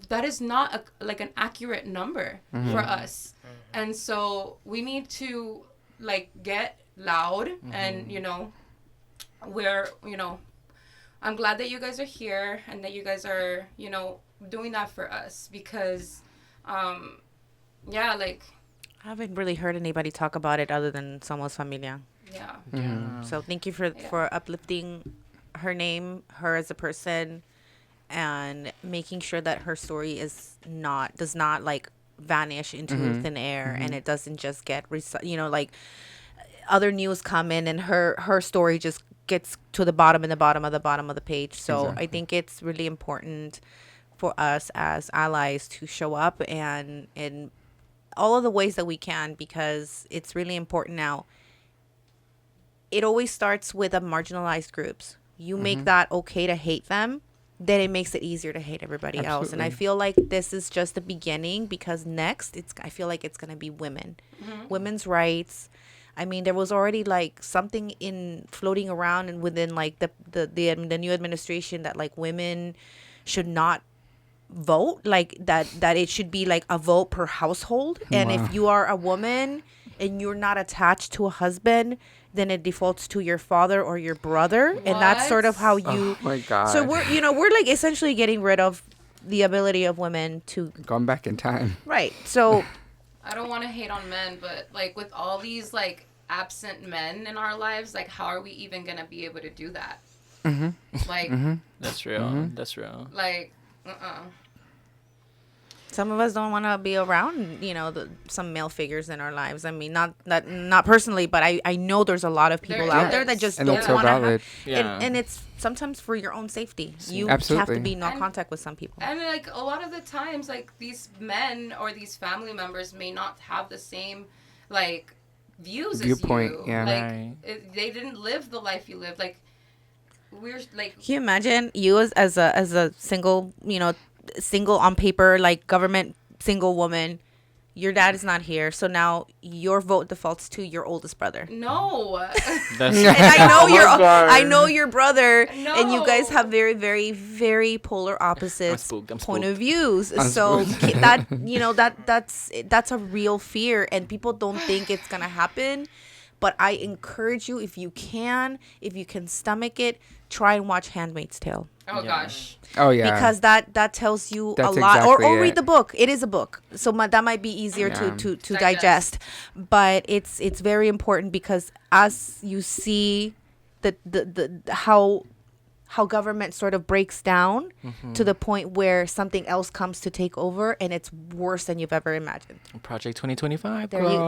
that is not like an accurate number for us. And so we need to like get loud and, you know, I'm glad that you guys are here and that you guys are, you know, doing that for us because, like.
I haven't really heard anybody talk about it other than Somos Familia.
Yeah.
So thank you for uplifting her name, her as a person, and making sure that her story does not like vanish into thin air, and it doesn't just get, like other news come in and her story just gets to the bottom of the page. So I think it's really important for us as allies to show up and in all of the ways that we can, because it's really important now. It always starts with the marginalized groups. You make that okay to hate them, then it makes it easier to hate everybody else. And I feel like this is just the beginning, because next I feel like it's going to be women. Women's rights. I mean, there was already like something floating around and within like the new administration that like women should not vote, like that it should be like a vote per household. And if you are a woman and you're not attached to a husband, then it defaults to your father or your brother. And that's sort of how you
Oh my God.
So we're like essentially getting rid of the ability of women to
going back in time.
Right. So
I don't want to hate on men, but like with all these like absent men in our lives, like how are we even gonna be able to do that? Like
That's real. That's real.
like
some of us don't want to be around, some male figures in our lives. I mean, not personally, but I know there's a lot of people out there that just
And
don't
that's so
want to
valid.
and it's sometimes for your own safety. You
Absolutely.
have to be in no contact with some people.
and like a lot of the times, like these men or these family members may not have the same like views
Viewpoint,
as you.
yeah.
Like
Right.
they didn't live the life you lived. Like we're like.
Can you imagine you as a single, single on paper, like government single woman? Your dad is not here, so now your vote defaults to your oldest brother.
No.
That's
And I know
God.
I know your brother,
No.
and you guys have very, very, very polar opposites
I'm
point
spooked.
of views.
I'm
So
spooked.
that's a real fear, and people don't think it's gonna happen. But I encourage you, if you can stomach it, try and watch *Handmaid's Tale*.
Oh gosh.
Oh yeah.
Because that tells you
That's
a lot.
exactly
Or read
it.
the book. It is a book, so that might be easier
Yeah.
to
Digest.
digest. But it's very important, because as you see the how government sort of breaks down to the point where something else comes to take over, and it's worse than you've ever imagined.
Project 2025.
There
girl.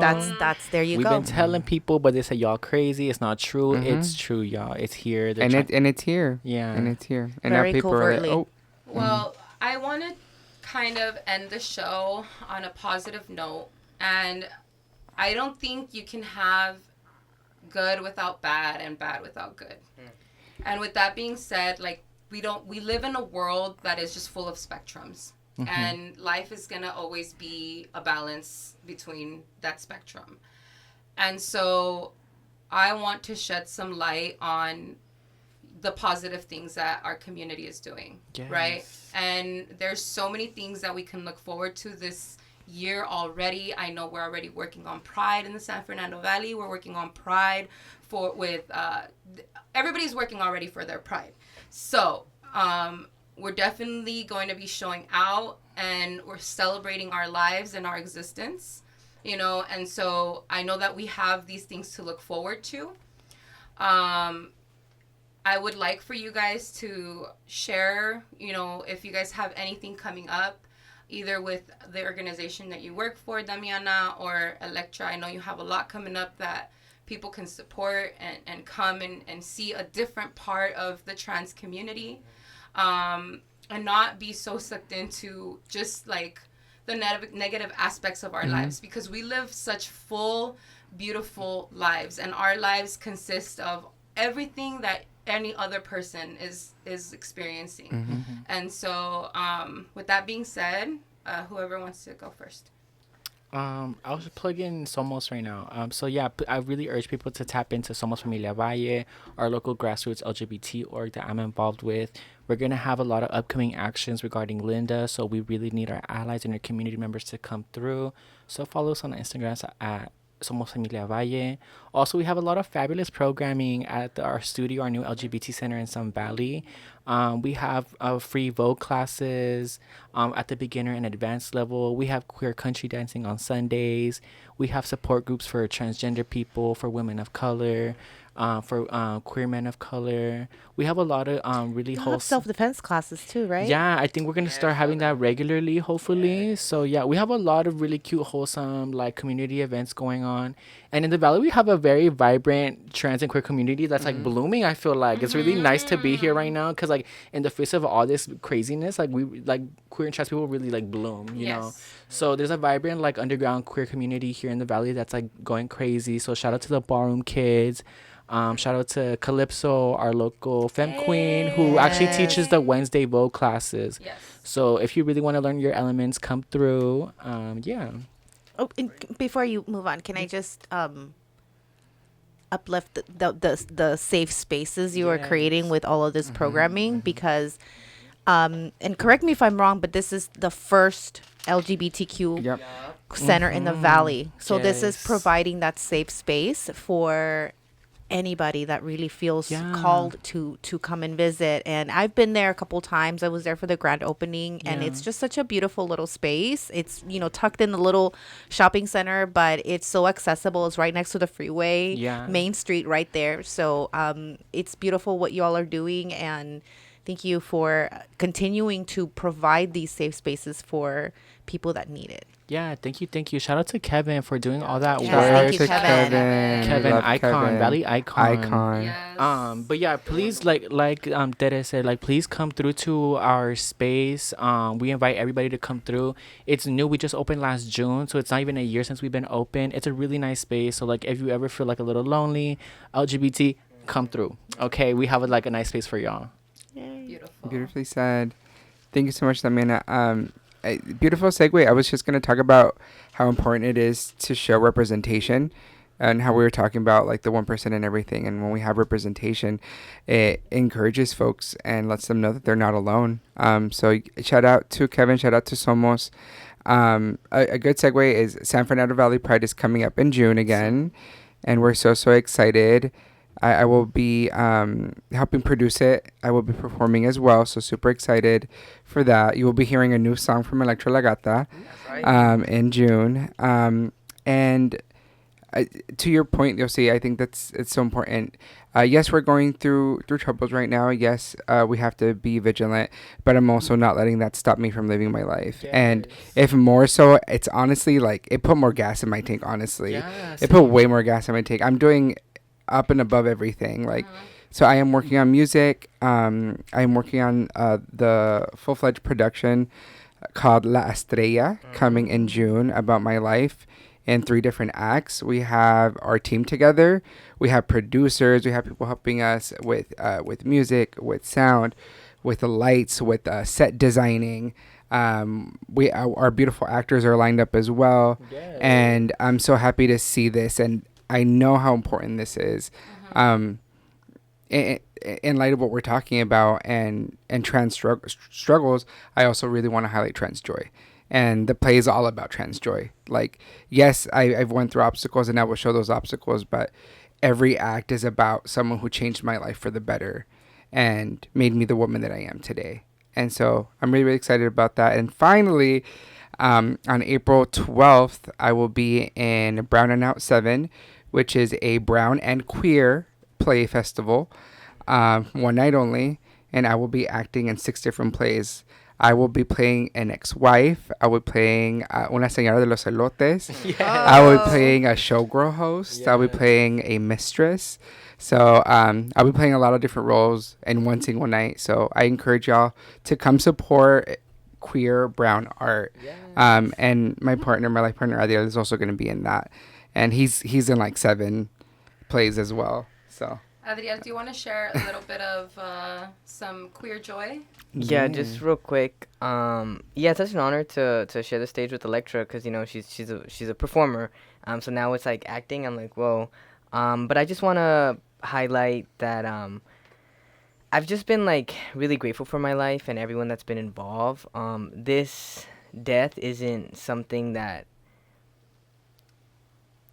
there you
We've
go.
been telling people, but they say y'all crazy. It's not true. It's true, y'all. It's here. They're
and it's here.
Yeah.
And it's here. And
Very
now people
covertly.
are like,
Well, I want to kind of end the show on a positive note, and I don't think you can have good without bad and bad without good. And with that being said, like we live in a world that is just full of spectrums, and life is gonna always be a balance between that spectrum. And so I want to shed some light on the positive things that our community is doing, right? And there's so many things that we can look forward to this year already. I know we're already working on Pride in the San Fernando Valley. We're working on Pride everybody's working already for their Pride. So we're definitely going to be showing out, and we're celebrating our lives and our existence, and so I know that we have these things to look forward to. I would like for you guys to share, if you guys have anything coming up, either with the organization that you work for, Damiana, or Elektra. I know you have a lot coming up that people can support and come and see a different part of the trans community, and not be so sucked into just like the negative aspects of our lives, because we live such full, beautiful lives, and our lives consist of everything that any other person is experiencing. And so with that being said, whoever wants to go first.
I'll just plug in Somos right now. So yeah, I really urge people to tap into Somos Familia Valle, our local grassroots LGBT org that I'm involved with. We're gonna have a lot of upcoming actions regarding Linda, so we really need our allies and our community members to come through. So follow us on Instagram at Somos Familia Valle. Also, we have a lot of fabulous programming at our studio, our new LGBT center in Sun Valley. We have free Vogue classes at the beginner and advanced level. We have queer country dancing on Sundays. We have support groups for transgender people, for women of color, for queer men of color. We have a lot of really
You have
wholesome.
self-defense classes too, right?
Yeah, I think we're gonna start having that regularly, hopefully. So yeah, we have a lot of really cute, wholesome like community events going on, and in the valley we have a very vibrant trans and queer community that's like blooming. I feel like it's really nice to be here right now because like in the face of all this craziness, like we like queer and trans people really like bloom, you know. So there's a vibrant like underground queer community here in the valley that's like going crazy. So shout out to the Ballroom Kids. Shout out to Calypso, our local femme queen, who actually teaches the Wednesday Vogue classes.
Yes.
So if you really want to learn your elements, come through. Yeah.
Oh, and before you move on, can I just uplift the safe spaces you are creating with all of this programming? Because, and correct me if I'm wrong, but this is the first LGBTQ
Yep.
center in the valley. So this is
Yes.
providing that safe space for anybody that really feels called to come and visit. And I've been there a couple times. I was there for the grand opening, and it's just such a beautiful little space. It's, you know, tucked in the little shopping center, but it's so accessible. It's right next to the freeway, Main Street right there. So it's beautiful what you all are doing, and thank you for continuing to provide these safe spaces for people that need it.
Yeah, thank you. Shout out to Kevin for doing all that
Yes,
work.
thank you,
Kevin.
Kevin,
Love
icon,
Kevin.
Valley icon.
Icon.
Yes.
But yeah, please like Tere said, like please come through to our space. We invite everybody to come through. It's new. We just opened last June, so it's not even a year since we've been open. It's a really nice space. So like if you ever feel like a little lonely, LGBT, come through. Okay, we have like a nice space for y'all.
Beautiful.
Beautifully said. Thank you so much, Damiana. Beautiful segue. I was just going to talk about how important it is to show representation, and how we were talking about like the 1% and everything. And when we have representation, it encourages folks and lets them know that they're not alone. So shout out to Kevin. Shout out to Somos. A good segue is San Fernando Valley Pride is coming up in June again, and we're so excited. I will be helping produce it. I will be performing as well, so super excited for that. You will be hearing a new song from Elektra La Gata in June. And to your point, Diosy, I think it's so important. Yes, we're going through troubles right now. Yes, we have to be vigilant, but I'm also not letting that stop me from living my life.
Yes.
And if more so, it's honestly like it put more gas in my tank, honestly. It put way more gas in my tank. I'm doing up and above everything, like so I am working on music. I'm working on the full-fledged production called La Estrella coming in June, about my life in 3 different acts. We have our team together, we have producers, we have people helping us with music, with sound, with the lights, with set designing. Our beautiful actors are lined up as well. And I'm so happy to see this, and I know how important this is. In light of what we're talking about and trans struggles, I also really want to highlight trans joy. And the play is all about trans joy. Like, yes, I've went through obstacles, and I will show those obstacles, but every act is about someone who changed my life for the better and made me the woman that I am today. And so I'm really, really excited about that. And finally, on April 12th, I will be in Brown and Out 7, which is a brown and queer play festival, one night only, and I will be acting in 6 different plays. I will be playing an ex-wife. I will be playing una señora de los elotes. I will be playing a showgirl host. I'll be playing a mistress. So I'll be playing a lot of different roles in one single night. So I encourage y'all to come support queer brown art.
Yes.
And my life partner Adriel is also going to be in that, and he's in like 7 plays as well. So
Adriel, do you want to share a little bit of some queer joy?
Yeah, just real quick. It's such an honor to share the stage with Elektra because she's a performer. So now it's like acting. I'm like, whoa. But I just want to highlight that I've just been like really grateful for my life and everyone that's been involved. This death isn't something that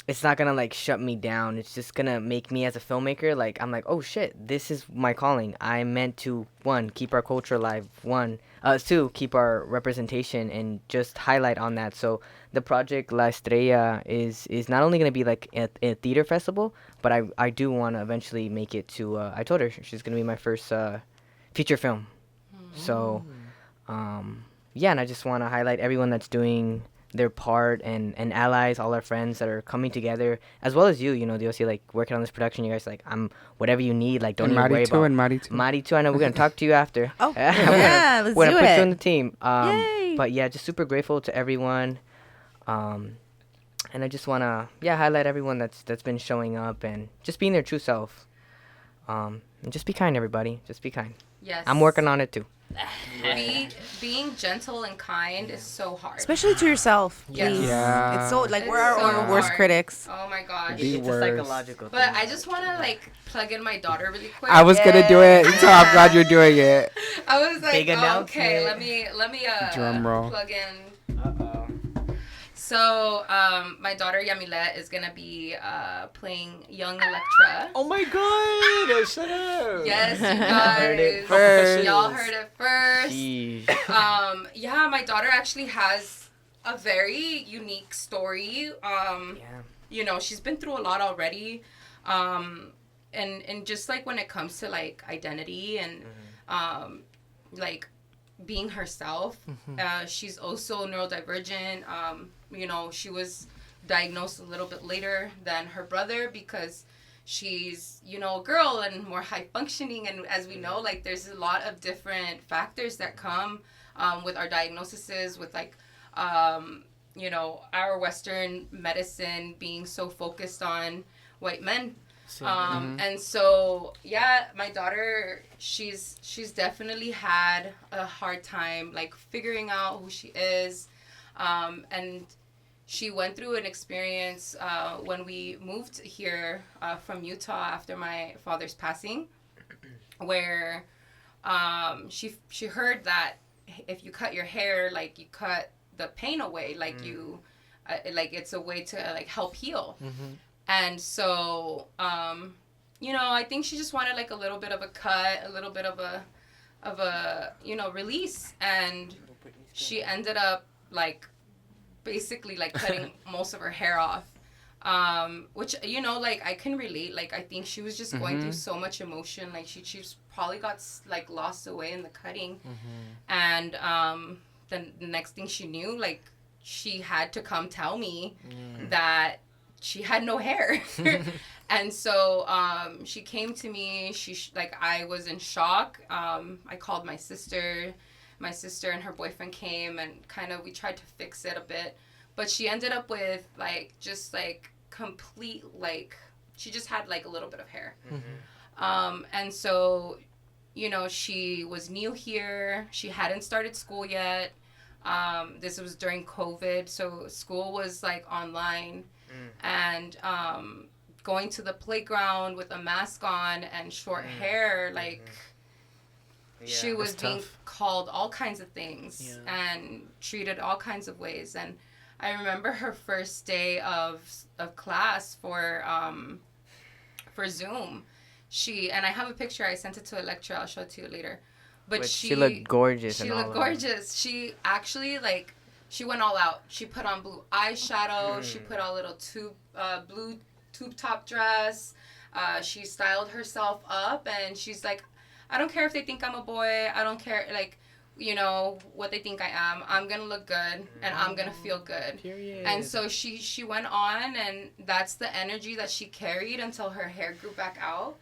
it's not gonna like shut me down. It's just gonna make me as a filmmaker like I'm like, oh shit, this is my calling. I'm meant to, 1, keep our culture alive, 2, keep our representation and just highlight on that. So the project La Estrella is not only gonna be like a theater festival, but I do want to eventually make it to. I told her she's gonna be my first feature film. So and I just want to highlight everyone that's doing their part and allies, all our friends that are coming together, as well as you, Diosy, like working on this production. You guys, like, I'm whatever you need, like, don't
and
even
Mari
worry
too,
about.
and Mari too.
Mari too. I know we're gonna talk to you after.
Oh,
we're
yeah, let's
gonna
do
put
it.
you on the team.
Yay.
But yeah, just super grateful to everyone. And I just wanna highlight everyone that's been showing up and just being their true self. And just be kind, everybody. Just be kind.
Yes.
I'm working on it too.
Being gentle and kind is so hard.
Especially to yourself.
Yes.
Please.
Yeah.
It's so like
It's
we're our
so
own worst
hard.
critics.
Oh my gosh.
The
It's
worst.
a psychological
But
thing.
I just want to like plug in my daughter really quick.
I was gonna do it, so I'm glad you're doing it.
I was like,
Big
okay,
announcement.
let me
Drum roll.
plug in.
Uh-oh.
So, my daughter Yamilet is gonna be playing young Elektra.
Oh my god! Shut up.
Yes, you
Heard it
guys.
first.
Y'all heard it first.
Jeez.
My daughter actually has a very unique story. She's been through a lot already. And just like when it comes to like identity and like being herself, she's also neurodivergent. She was diagnosed a little bit later than her brother because she's a girl and more high functioning, and as we know, like there's a lot of different factors that come with our diagnoses, with like our Western medicine being so focused on white men. And so my daughter, she's definitely had a hard time like figuring out who she is, and she went through an experience when we moved here from Utah after my father's passing, where she heard that if you cut your hair, like you cut the pain away, like you like it's a way to like help heal. And so I think she just wanted like a little bit of a cut, a little bit of a release, and she ended up like basically like cutting most of her hair off, which like I can relate. Like I think she was just going through so much emotion, like she's probably got like lost away in the cutting, and then the next thing she knew, like she had to come tell me that she had no hair. And so she came to me. I was in shock. I called my sister. My sister and her boyfriend came, and we tried to fix it a bit, but she ended up with like just like complete, like she just had like a little bit of hair. And so she was new here. She hadn't started school yet. This was during COVID, so school was like online. And going to the playground with a mask on and short hair, like she was being called all kinds of things and treated all kinds of ways. And I remember her first day of class for Zoom. And I have a picture. I sent it to Elektra. I'll show it to you later. But
she looked gorgeous.
She looked gorgeous. She actually like. She went all out. She put on blue eyeshadow. She put on a little blue tube top dress. She styled herself up, and she's like, I don't care if they think I'm a boy. I don't care, like, what they think I am. I'm going to look good, and I'm going to feel good.
Period.
And so she went on, and that's the energy that she carried until her hair grew back out.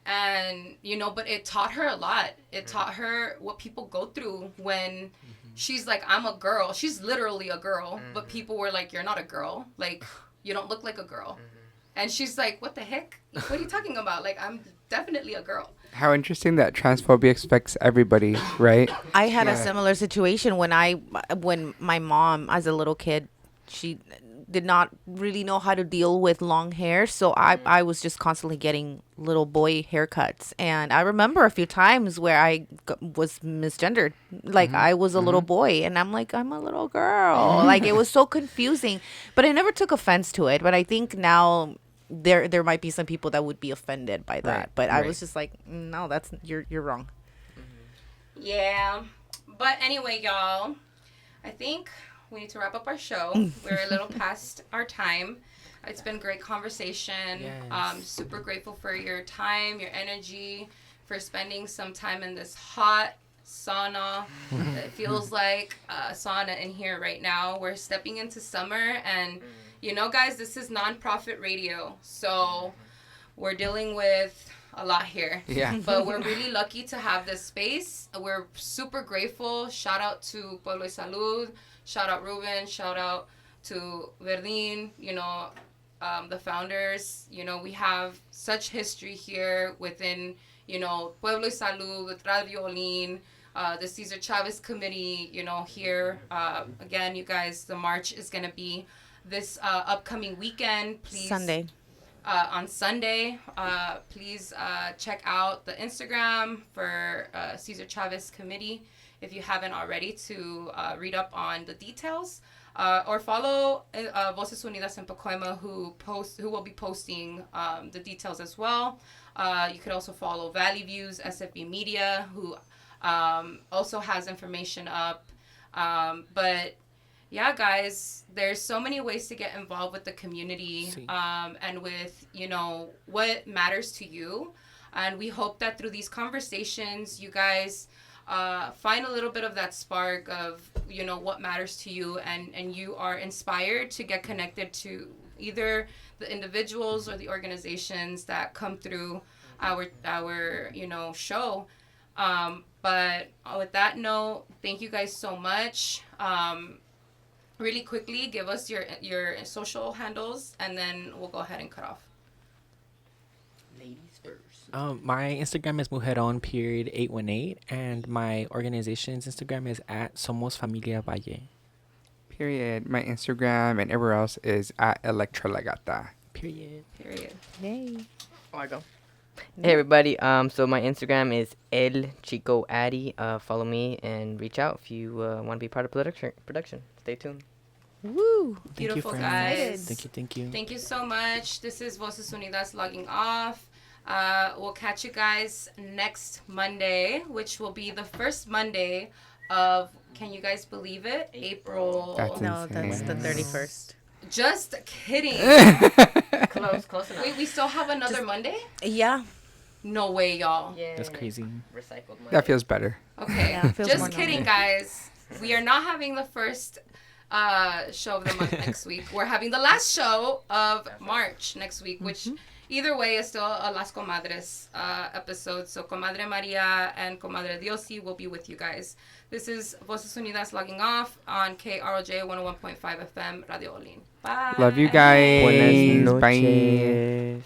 And, but it taught her a lot. It taught her what people go through when she's like, I'm a girl. She's literally a girl, but
Mhm.
people were like, you're not a girl. Like, you don't look like a girl.
Mhm.
And she's like, what the heck? What are you talking about? Like, I'm definitely a girl.
How interesting that transphobia affects everybody, right?
I had a
Yeah.
similar situation when my mom, as a little kid, she did not really know how to deal with long hair, so I was just constantly getting little boy haircuts, and I remember a few times where was misgendered, like I was a little boy, and I'm like, I'm a little girl, like it was so confusing, but I never took offense to it. But I think now there might be some people that would be offended by that,
Right,
but I
right.
was just like, no, that's you're wrong.
Yeah. But anyway, y'all, I think we need to wrap up our show. We're a little past our time. It's been great conversation.
Yes.
Super grateful for your time, your energy, for spending some time in this hot sauna. It feels like a sauna in here right now. We're stepping into summer, and you know, guys, this is nonprofit radio, so we're dealing with a lot here.
Yeah.
But we're really lucky to have this space. We're super grateful. Shout out to Pueblo y Salud. Shout out Ruben. Shout out to Verdin, you know, the founders. You know, we have such history here within, you know, Pueblo y Salud, with Radio Ollin, the Cesar Chavez Committee, you know, here. Again, you guys, the march is going to be this upcoming weekend. Please.
Sunday.
On Sunday. Please check out the Instagram for Cesar Chavez Committee if you haven't already, to read up on the details. Or follow Voces Unidas in Pacoima, who will be posting the details as well. You could also follow Valley Views SFB Media, who also has information up. But yeah, guys, there's so many ways to get involved with the community, and with, you know, what matters to you. And we hope that through these conversations, you guys find a little bit of that spark of, you know, what matters to you, and you are inspired to get connected to either the individuals or the organizations that come through our you know, show. But with that note, thank you guys so much. Really quickly, give us your social handles, and then we'll go ahead and cut off.
Ladies first.
My Instagram is mujeron.818, and my organization's Instagram is at Somos Familia Valle.
Period. My Instagram and everywhere else is at Elektra La Gata.
Period.
Yay.
Oh, I go. Hey everybody. So my Instagram is El Chico Addy. Follow me and reach out if you want to be part of production. Stay tuned.
Woo.
Beautiful,
friends.
guys.
Thank you.
Thank you so much. This is Voces Unidas logging off. We'll catch you guys next Monday, which will be the first Monday of, can you guys believe it? April.
That's
No, that's the
insane.
31st.
Just kidding.
Close enough.
Wait, we still have another Monday?
Yeah.
No way, y'all.
Yeah.
That's crazy.
Recycled money.
That feels better.
Okay.
Yeah, feels more
Just kidding, guys. We are not having the first show of the month next week. We're having the last show of March next week, which either way is still a Las Comadres episode. So Comadre Maria and Comadre Diosy will be with you guys. This is Voces Unidas logging off on KROJ 101.5 FM Radio Ollin. Bye.
Love you guys.
Buenas
Bye.
noches.